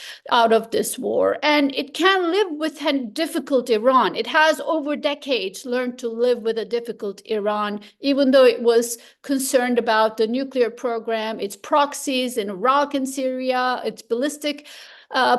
war, and it can live with a difficult Iran. It has over decades learned to live with a difficult Iran, even though it was concerned about the nuclear program, its proxies in Iraq and Syria, its ballistic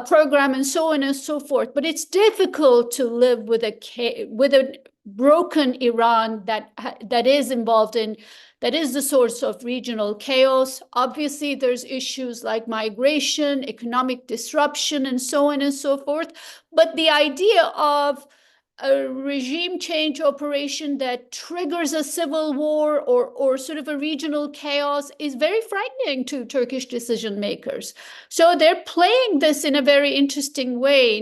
program, and so on and so forth. But it's difficult to live with a broken Iran that is involved in that is the source of regional chaos. Obviously, there's issues like migration, economic disruption, and so on and so forth. But the idea of a regime change operation that triggers a civil war or sort of a regional chaos is very frightening to Turkish decision makers. So they're playing this in a very interesting way.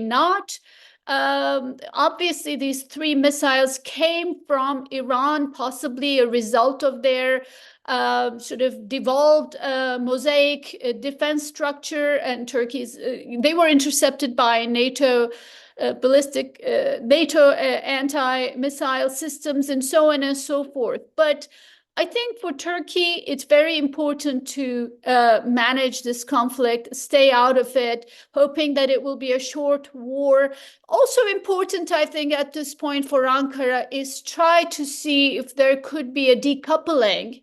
Obviously, these 3 missiles came from Iran, possibly a result of their sort of devolved mosaic defense structure, and Turkey's. They were intercepted by NATO NATO anti-missile systems, and so on and so forth. But I think for Turkey, it's very important to manage this conflict, stay out of it, hoping that it will be a short war. Also important, I think, at this point for Ankara is try to see if there could be a decoupling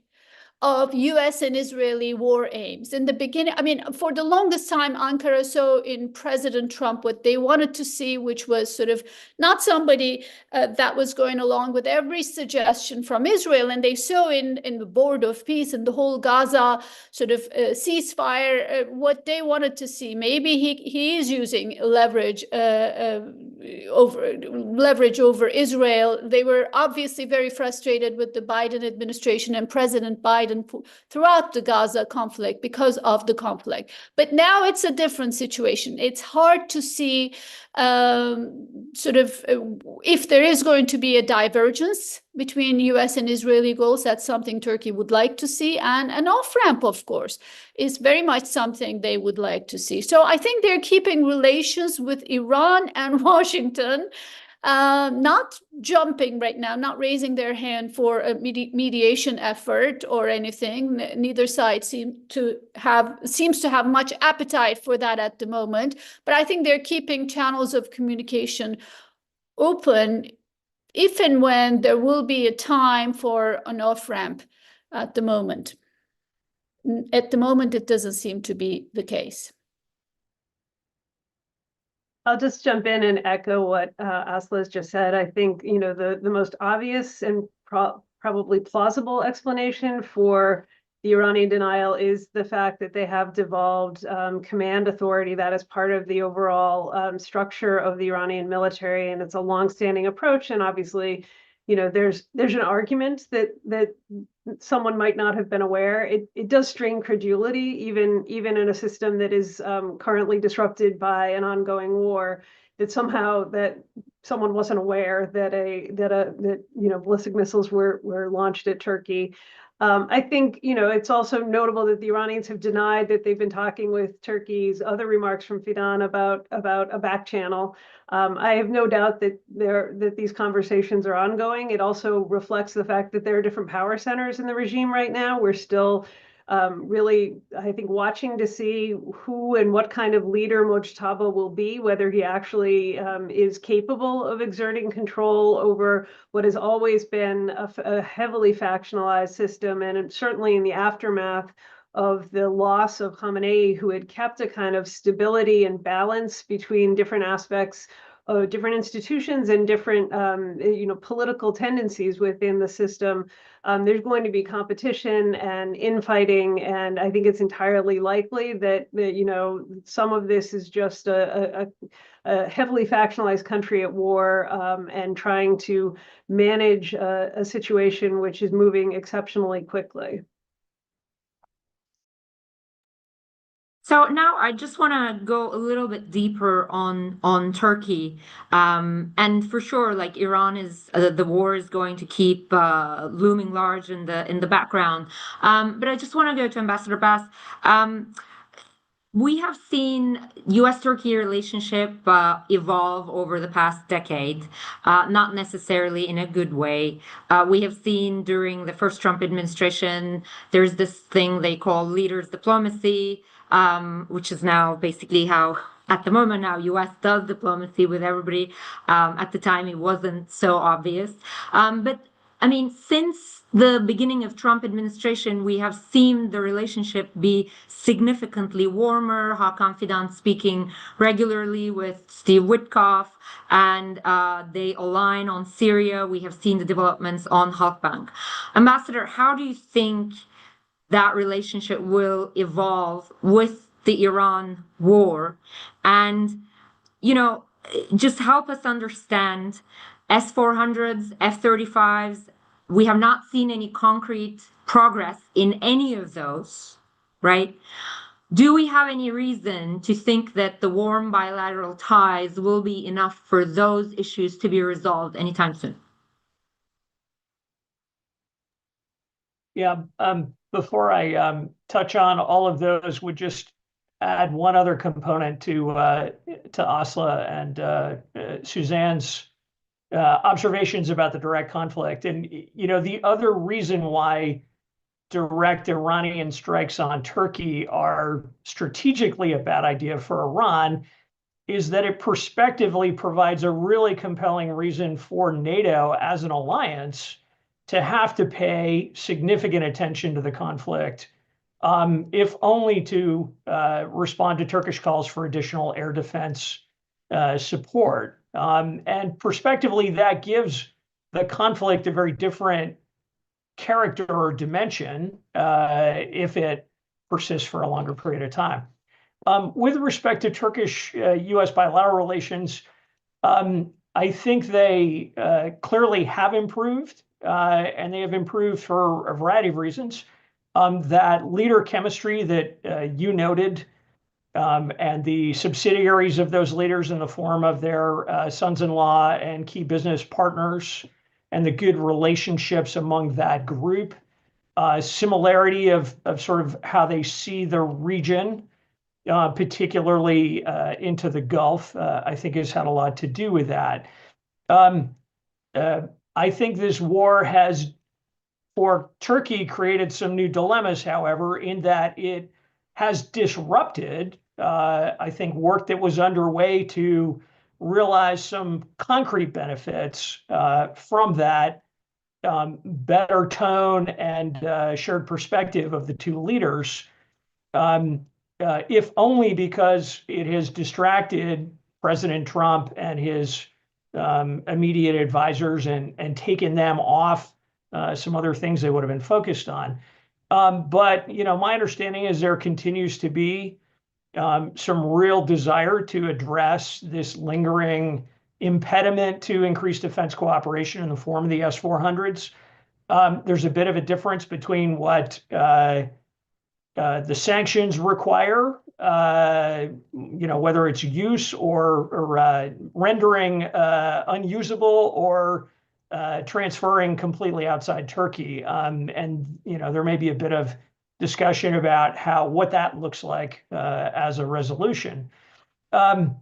of US and Israeli war aims. In the beginning, I mean, for the longest time, Ankara saw in President Trump what they wanted to see, which was sort of not somebody that was going along with every suggestion from Israel. And they saw in the Board of Peace and the whole Gaza sort of ceasefire what they wanted to see. Maybe he is using leverage over Israel. They were obviously very frustrated with the Biden administration and President Biden throughout the Gaza conflict because of the conflict. But now it's a different situation. It's hard to see if there is going to be a divergence between US and Israeli goals. That's something Turkey would like to see. And an off-ramp, of course, is very much something they would like to see. So I think they're keeping relations with Iran and Washington, not jumping right now, not raising their hand for a mediation effort or anything. Neither side seems to have much appetite for that at the moment. But I think they're keeping channels of communication open if and when there will be a time for an off-ramp at the moment. At the moment, it doesn't seem to be the case. I'll just jump in and echo what Aslı has just said. I think, you know, the most obvious and probably plausible explanation for the Iranian denial is the fact that they have devolved command authority that is part of the overall structure of the Iranian military, and it's a longstanding approach. And obviously, you know, there's an argument that someone might not have been aware. It does strain credulity, even in a system that is currently disrupted by an ongoing war, that somehow that someone wasn't aware that you know, ballistic missiles were launched at Turkey. I think, you know, it's also notable that the Iranians have denied that they've been talking with Turkey's other remarks from Fidan about a back channel. I have no doubt that these conversations are ongoing. It also reflects the fact that there are different power centers in the regime right now. We're still really, I think, watching to see who and what kind of leader Mojtaba will be, whether he actually is capable of exerting control over what has always been a heavily factionalized system. And certainly in the aftermath of the loss of Khamenei, who had kept a kind of stability and balance between different aspects of different institutions and different you know, political tendencies within the system, there's going to be competition and infighting, and I think it's entirely likely that you know, some of this is just a heavily factionalized country at war and trying to manage a situation which is moving exceptionally quickly. So now I just want to go a little bit deeper on Turkey, and for sure, like Iran is the war is going to keep looming large in the background. But I just want to go to Ambassador Bass. We have seen U.S.-Turkey relationship evolve over the past decade, not necessarily in a good way. We have seen during the first Trump administration, there's this thing they call leaders diplomacy, which is now basically how, at the moment now, U.S. does diplomacy with everybody. At the time, it wasn't so obvious. But I mean, since the beginning of Trump administration, we have seen the relationship be significantly warmer. Hakan Fidan speaking regularly with Steve Witkoff, and they align on Syria. We have seen the developments on Halkbank. Ambassador, how do you think that relationship will evolve with the Iran war? And, just help us understand S-400s, F-35s. We have not seen any concrete progress in any of those, right? Do we have any reason to think that the warm bilateral ties will be enough for those issues to be resolved anytime soon? Yeah, before I touch on all of those, would just add one other component to Aslı and Suzanne's observations about the direct conflict. And, the other reason why direct Iranian strikes on Turkey are strategically a bad idea for Iran is that it prospectively provides a really compelling reason for NATO as an alliance to have to pay significant attention to the conflict, if only to respond to Turkish calls for additional air defense support. And prospectively, that gives the conflict a very different character or dimension if it persists for a longer period of time. With respect to Turkish-U.S. bilateral relations, I think they clearly have improved, and they have improved for a variety of reasons. That leader chemistry that you noted, and the subsidiaries of those leaders in the form of their sons-in-law and key business partners, and the good relationships among that group, similarity of sort of how they see the region, particularly into the Gulf, I think has had a lot to do with that. I think this war has, for Turkey, created some new dilemmas, however, in that it has disrupted, I think, work that was underway to realize some concrete benefits from that better tone and shared perspective of the two leaders, if only because it has distracted President Trump and his immediate advisors and taken them off some other things they would have been focused on. But my understanding is there continues to be some real desire to address this lingering impediment to increased defense cooperation in the form of the S-400s. There's a bit of a difference between what the sanctions require, whether it's use or rendering unusable or transferring completely outside Turkey. And there may be a bit of discussion about what that looks like as a resolution. But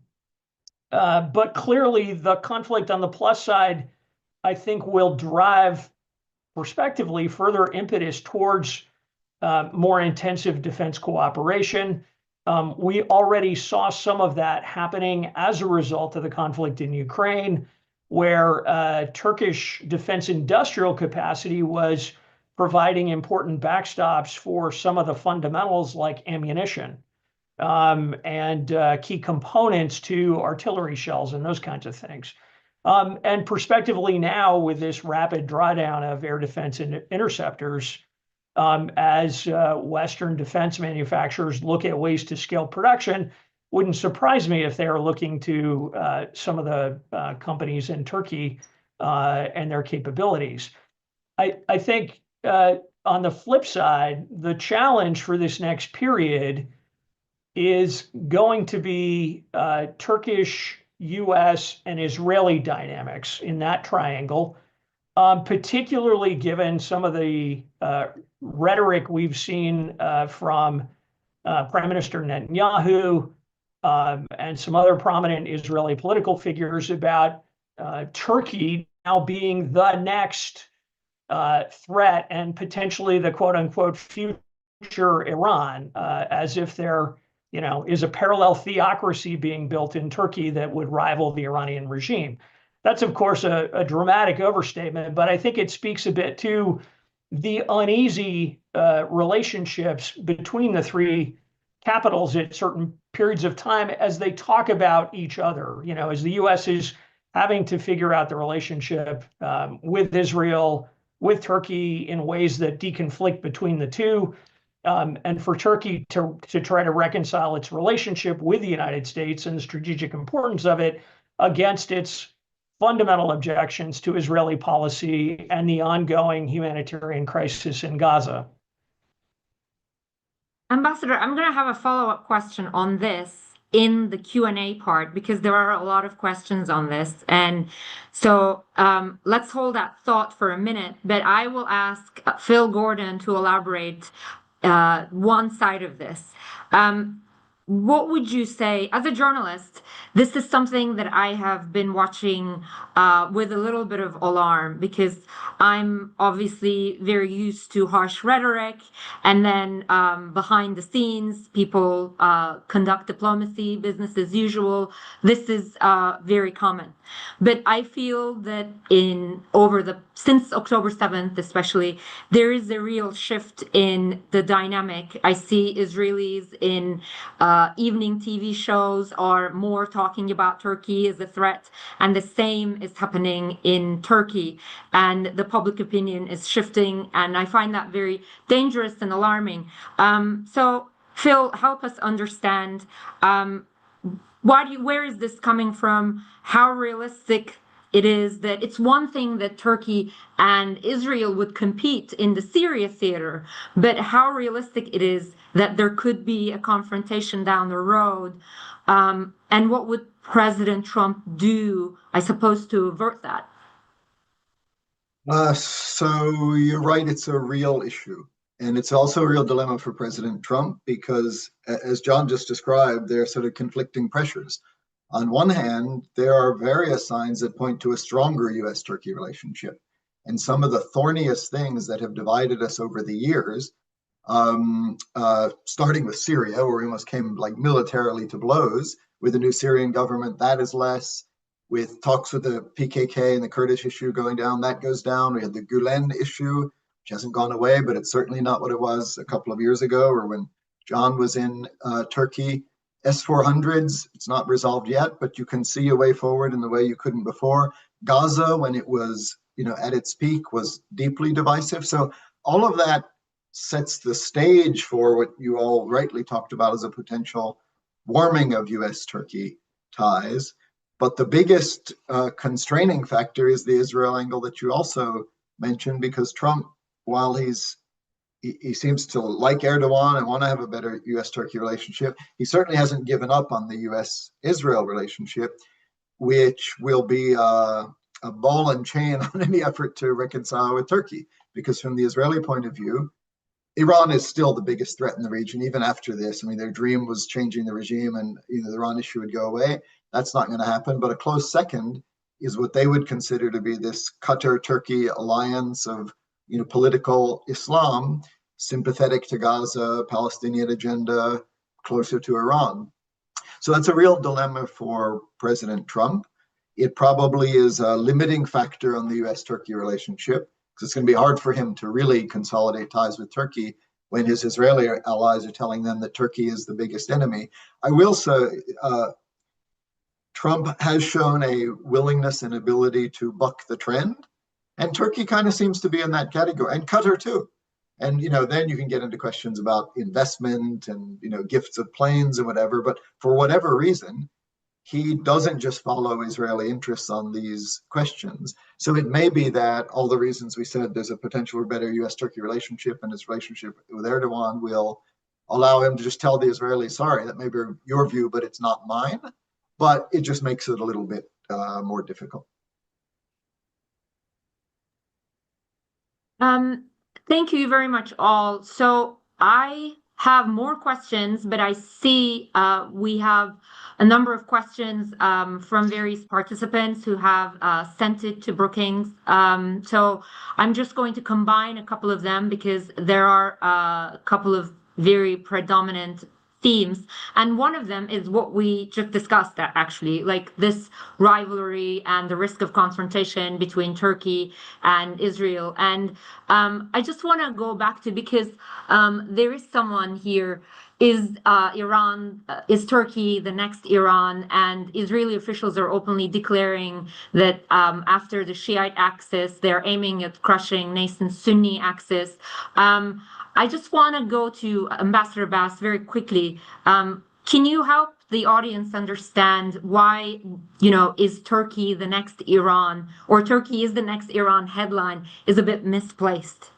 clearly the conflict on the plus side, I think, will drive prospectively further impetus towards more intensive defense cooperation. We already saw some of that happening as a result of the conflict in Ukraine, where Turkish defense industrial capacity was providing important backstops for some of the fundamentals like ammunition and key components to artillery shells and those kinds of things. And prospectively now, with this rapid drawdown of air defense interceptors, as Western defense manufacturers look at ways to scale production, wouldn't surprise me if they are looking to some of the companies in Turkey and their capabilities. I think on the flip side, the challenge for this next period is going to be Turkish, U.S., and Israeli dynamics in that triangle, particularly given some of the rhetoric we've seen from Prime Minister Netanyahu and some other prominent Israeli political figures about Turkey now being the next threat and potentially the quote-unquote future Iran, as if there is a parallel theocracy being built in Turkey that would rival the Iranian regime. That's of course a dramatic overstatement, but I think it speaks a bit to the uneasy relationships between the three capitals at certain periods of time as they talk about each other. You know, as the U.S. is having to figure out the relationship with Israel, with Turkey in ways that deconflict between the two, and for Turkey to try to reconcile its relationship with the United States and the strategic importance of it against its fundamental objections to Israeli policy and the ongoing humanitarian crisis in Gaza. Ambassador, I'm going to have a follow-up question on this in the Q&A part, because there are a lot of questions on this. And so let's hold that thought for a minute, but I will ask Phil Gordon to elaborate one side of this. What would you say, as a journalist, this is something that I have been watching with a little bit of alarm, because I'm obviously very used to harsh rhetoric, and then behind the scenes, people conduct diplomacy, business as usual. This is very common. But I feel that since October 7th, especially, there is a real shift in the dynamic. I see Israelis in evening TV shows are more talking about Turkey as a threat, and the same is happening in Turkey, and the public opinion is shifting, and I find that very dangerous and alarming. So Phil, help us understand, where is this coming from? How realistic it is that it's one thing that Turkey and Israel would compete in the Syria theater, but how realistic it is that there could be a confrontation down the road, and what would President Trump do, I suppose, to avert that? So you're right, it's a real issue. And it's also a real dilemma for President Trump because, as John just described, there are sort of conflicting pressures. On one hand, there are various signs that point to a stronger U.S.-Turkey relationship. And some of the thorniest things that have divided us over the years, starting with Syria, where we almost came like militarily to blows with the new Syrian government, that is less. With talks with the PKK and the Kurdish issue going down, that goes down. We had the Gulen issue, which hasn't gone away, but it's certainly not what it was a couple of years ago or when John was in Turkey. S-400s, it's not resolved yet, but you can see a way forward in the way you couldn't before. Gaza, when it was, at its peak, was deeply divisive. So all of that sets the stage for what you all rightly talked about as a potential warming of U.S.-Turkey ties. But the biggest constraining factor is the Israel angle that you also mentioned, because Trump, while he seems to like Erdogan and want to have a better U.S.-Turkey relationship, he certainly hasn't given up on the U.S.-Israel relationship, which will be a ball and chain on any effort to reconcile with Turkey. Because from the Israeli point of view, Iran is still the biggest threat in the region, even after this. I mean, their dream was changing the regime and the Iran issue would go away. That's not going to happen. But a close second is what they would consider to be this Qatar-Turkey alliance of political Islam, sympathetic to Gaza, Palestinian agenda, closer to Iran. So that's a real dilemma for President Trump. It probably is a limiting factor on the U.S.-Turkey relationship, because it's going to be hard for him to really consolidate ties with Turkey when his Israeli allies are telling them that Turkey is the biggest enemy. I will say Trump has shown a willingness and ability to buck the trend, and Turkey kind of seems to be in that category, and Qatar too. And then you can get into questions about investment and gifts of planes and whatever. But for whatever reason, he doesn't just follow Israeli interests on these questions. So it may be that all the reasons we said there's a potential for better U.S.-Turkey relationship, and his relationship with Erdogan will allow him to just tell the Israelis, sorry, that may be your view, but it's not mine. But it just makes it a little bit more difficult. Thank you very much, all. So I have more questions, but I see we have a number of questions from various participants who have sent it to Brookings. So I'm just going to combine a couple of them because there are a couple of very predominant themes. And one of them is what we just discussed, actually, like this rivalry and the risk of confrontation between Turkey and Israel. And I just want to go back to, because there is someone here. Is is Turkey the next Iran? And Israeli officials are openly declaring that after the Shiite axis, they're aiming at crushing nascent Sunni axis. I just want to go to Ambassador Bass very quickly. Can you help the audience understand why, is Turkey the next Iran, or Turkey is the next Iran headline is a bit misplaced?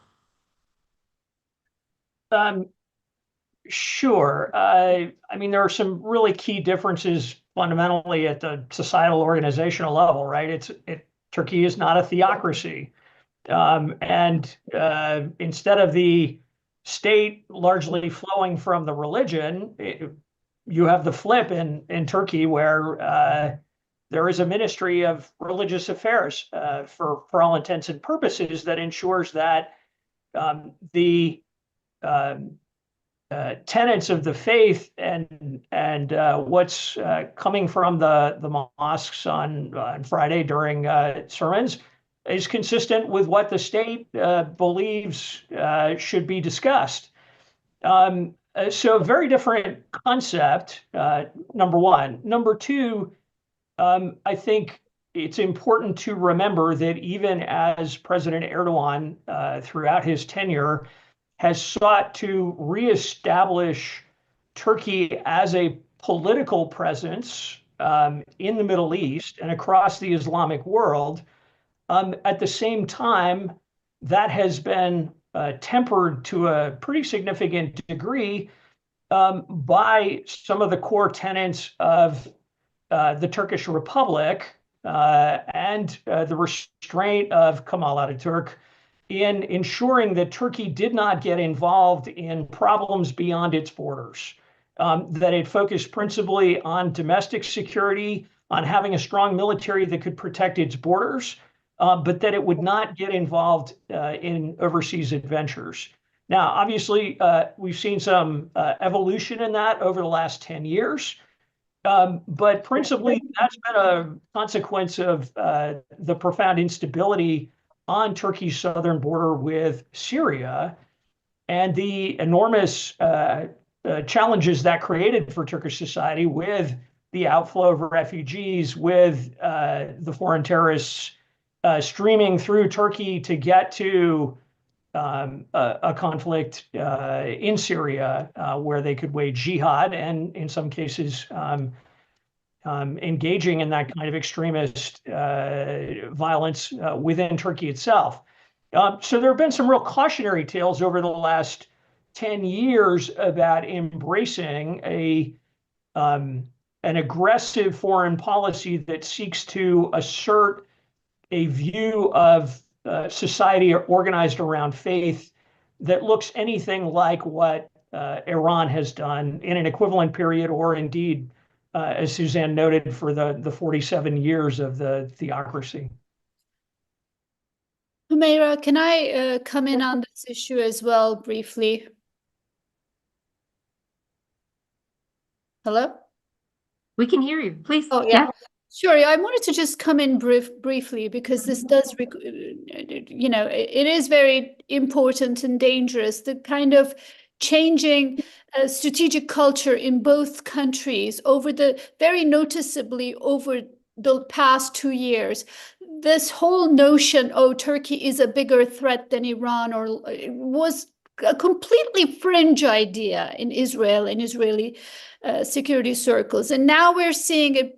Sure. I mean, there are some really key differences fundamentally at the societal organizational level, right? Turkey is not a theocracy. And instead of the state largely flowing from the religion, you have the flip in Turkey, where there is a ministry of religious affairs for all intents and purposes that ensures that the tenets of the faith and what's coming from the mosques on Friday during sermons is consistent with what the state believes should be discussed. So a very different concept, number one. Number two, I think it's important to remember that even as President Erdogan, throughout his tenure, has sought to reestablish Turkey as a political presence in the Middle East and across the Islamic world, at the same time, that has been tempered to a pretty significant degree by some of the core tenets of the Turkish Republic and the restraint of Kemal Ataturk in ensuring that Turkey did not get involved in problems beyond its borders, that it focused principally on domestic security, on having a strong military that could protect its borders, but that it would not get involved in overseas adventures. Now, obviously, we've seen some evolution in that over the last 10 years, but principally that's been a consequence of the profound instability on Turkey's southern border with Syria and the enormous challenges that created for Turkish society with the outflow of refugees, with the foreign terrorists streaming through Turkey to get to a conflict in Syria where they could wage jihad and in some cases engaging in that kind of extremist violence within Turkey itself. So there have been some real cautionary tales over the last 10 years about embracing an aggressive foreign policy that seeks to assert a view of society organized around faith that looks anything like what Iran has done in an equivalent period, or indeed, as Suzanne noted, for the 47 years of the theocracy. Hümeyra, can I come in on this issue as well briefly? Hello? We can hear you, please. Oh, yeah. Sure. I wanted to just come in briefly because this does, it is very important and dangerous, the kind of changing strategic culture in both countries very noticeably over the past 2 years. This whole notion, Turkey is a bigger threat than Iran, was a completely fringe idea in Israel and Israeli security circles. And now we're seeing it,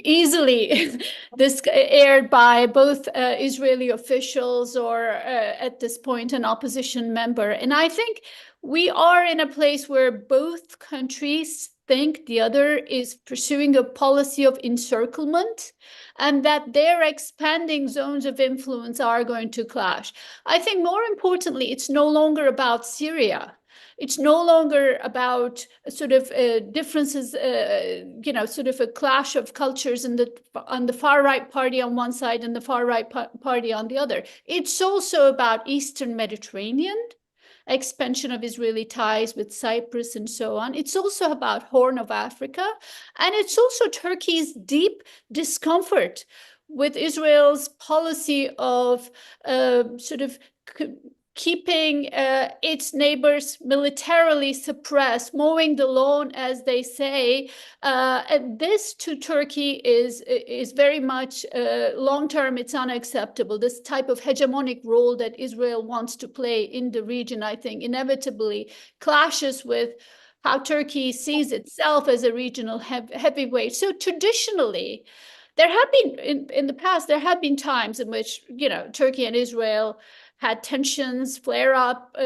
easily this aired by both Israeli officials or at this point an opposition member. And I think we are in a place where both countries think the other is pursuing a policy of encirclement and that their expanding zones of influence are going to clash. I think more importantly, it's no longer about Syria. It's no longer about sort of differences, sort of a clash of cultures on the far right party on one side and the far right party on the other. It's also about Eastern Mediterranean expansion of Israeli ties with Cyprus and so on. It's also about Horn of Africa. And it's also Turkey's deep discomfort with Israel's policy of sort of keeping its neighbors militarily suppressed, mowing the lawn, as they say. And this to Turkey is very much long-term, it's unacceptable. This type of hegemonic role that Israel wants to play in the region, I think, inevitably clashes with how Turkey sees itself as a regional heavyweight. So traditionally, there have been, in the past, there have been times in which, you know, Turkey and Israel had tensions flare up,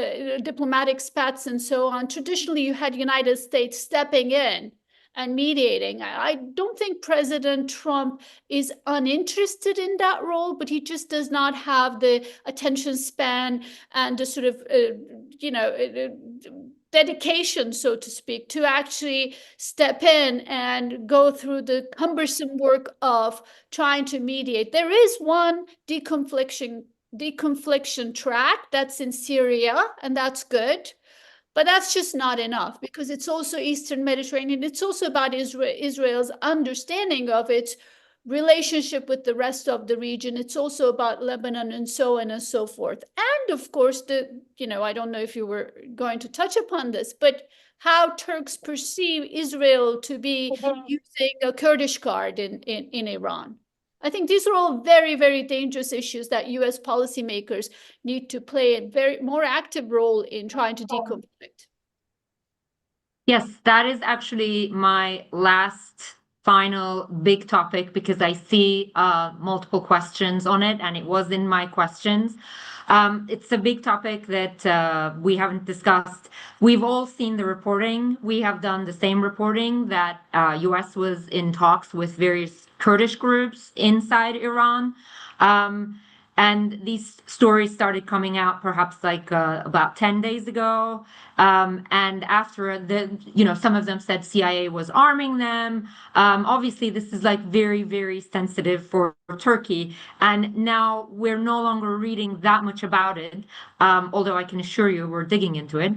diplomatic spats and so on. Traditionally, you had United States stepping in and mediating. I don't think President Trump is uninterested in that role, but he just does not have the attention span and the sort of, dedication, so to speak, to actually step in and go through the cumbersome work of trying to mediate. There is one deconfliction track that's in Syria, and that's good. But that's just not enough, because it's also Eastern Mediterranean. It's also about Israel's understanding of its relationship with the rest of the region. It's also about Lebanon and so on and so forth. And of course, I don't know if you were going to touch upon this, but how Turks perceive Israel to be using a Kurdish card in Iran. I think these are all very, very dangerous issues that U.S. policymakers need to play a very more active role in trying to deconflict. Yes, that is actually my last final big topic, because I see multiple questions on it, and it was in my questions. It's a big topic that we haven't discussed. We've all seen the reporting. We have done the same reporting that U.S. was in talks with various Kurdish groups inside Iran. And these stories started coming out perhaps like about 10 days ago. And after some of them said CIA was arming them. Obviously, this is like very, very sensitive for Turkey. And now we're no longer reading that much about it, although I can assure you we're digging into it.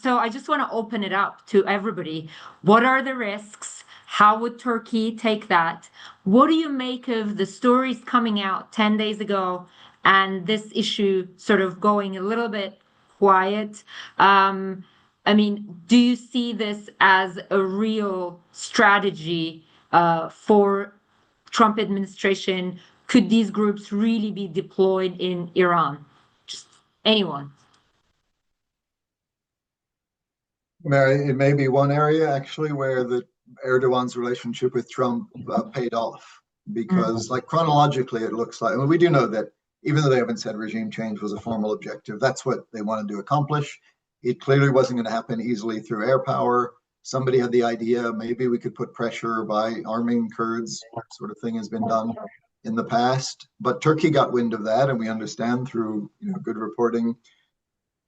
So I just want to open it up to everybody. What are the risks? How would Turkey take that? What do you make of the stories coming out 10 days ago and this issue sort of going a little bit quiet? I mean, do you see this as a real strategy for Trump administration? Could these groups really be deployed in Iran? Just anyone. Mary, it may be one area actually where Erdogan's relationship with Trump paid off, because like chronologically it looks like, we do know that even though they haven't said regime change was a formal objective, that's what they wanted to accomplish. It clearly wasn't going to happen easily through air power. Somebody had the idea, maybe we could put pressure by arming Kurds. That sort of thing has been done in the past, but Turkey got wind of that, and we understand through good reporting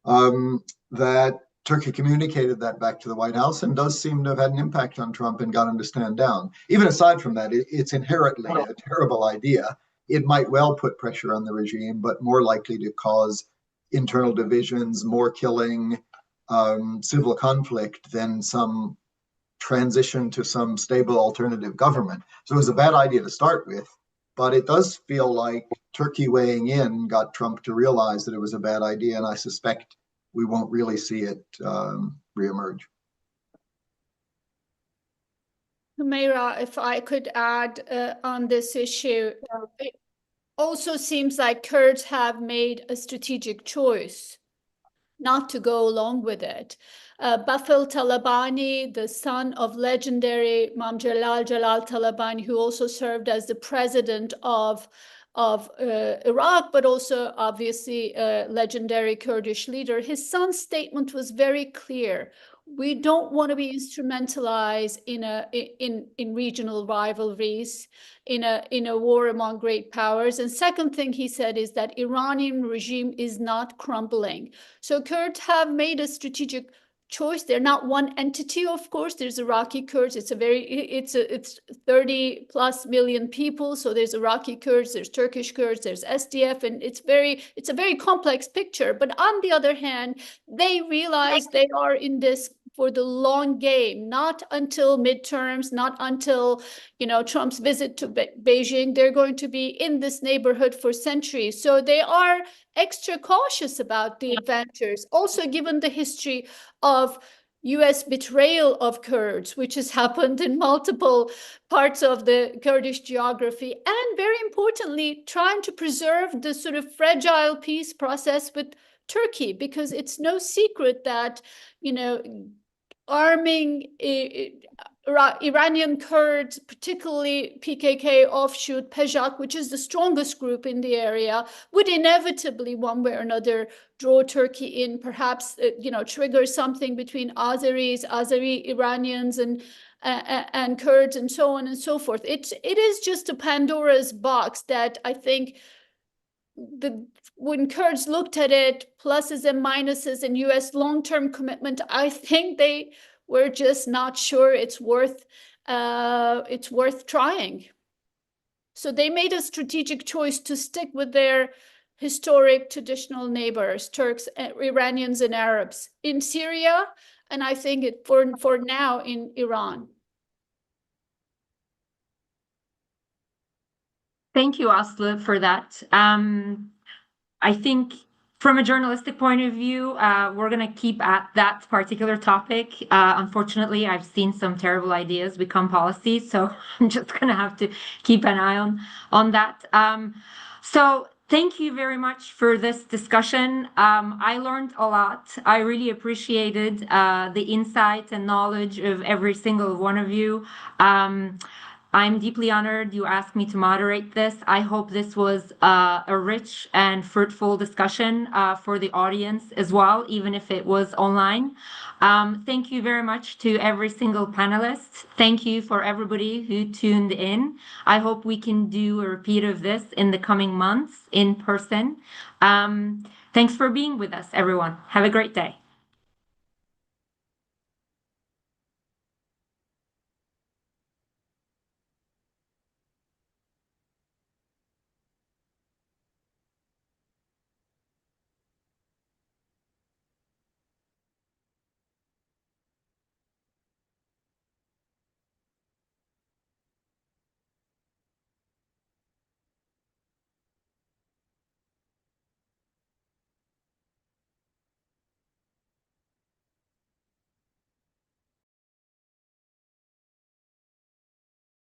that Turkey communicated that back to the White House, and does seem to have had an impact on Trump and got him to stand down. Even aside from that, it's inherently a terrible idea. It might well put pressure on the regime, but more likely to cause internal divisions, more killing, civil conflict than some transition to some stable alternative government. So it was a bad idea to start with, but it does feel like Turkey weighing in got Trump to realize that it was a bad idea, and I suspect we won't really see it reemerge. Hümeyra, if I could add on this issue, it also seems like Kurds have made a strategic choice not to go along with it. Bafil Talabani, the son of legendary Imam Jalal Talabani, who also served as the president of Iraq, but also obviously a legendary Kurdish leader. His son's statement was very clear. We don't want to be instrumentalized in regional rivalries, in a war among great powers. And second thing he said is that Iranian regime is not crumbling. So Kurds have made a strategic choice. They're not one entity, of course. There's Iraqi Kurds. It's 30+ million people. So there's Iraqi Kurds, there's Turkish Kurds, there's SDF, and it's a very complex picture. But on the other hand, they realize they are in this for the long game, not until midterms, not until, Trump's visit to Beijing. They're going to be in this neighborhood for centuries. So they are extra cautious about the adventures. Also, given the history of US betrayal of Kurds, which has happened in multiple parts of the Kurdish geography, and very importantly, trying to preserve the sort of fragile peace process with Turkey, because it's no secret that, arming Iranian Kurds, particularly PKK offshoot PEJAK, which is the strongest group in the area, would inevitably, one way or another, draw Turkey in, perhaps, trigger something between Azeri Iranians and Kurds, and so on and so forth. It is just a Pandora's box that I think when Kurds looked at it, pluses and minuses, and US long-term commitment, I think they were just not sure it's worth trying. So they made a strategic choice to stick with their historic traditional neighbors, Turks, Iranians, and Arabs in Syria, and I think for now in Iran. Thank you, Aslı, for that. I think from a journalistic point of view, we're going to keep at that particular topic. Unfortunately, I've seen some terrible ideas become policy, so I'm just going to have to keep an eye on that. So thank you very much for this discussion. I learned a lot. I really appreciated the insight and knowledge of every single one of you. I'm deeply honored you asked me to moderate this. I hope this was a rich and fruitful discussion for the audience as well, even if it was online. Thank you very much to every single panelist. Thank you for everybody who tuned in. I hope we can do a repeat of this in the coming months in person. Thanks for being with us, everyone. Have a great day.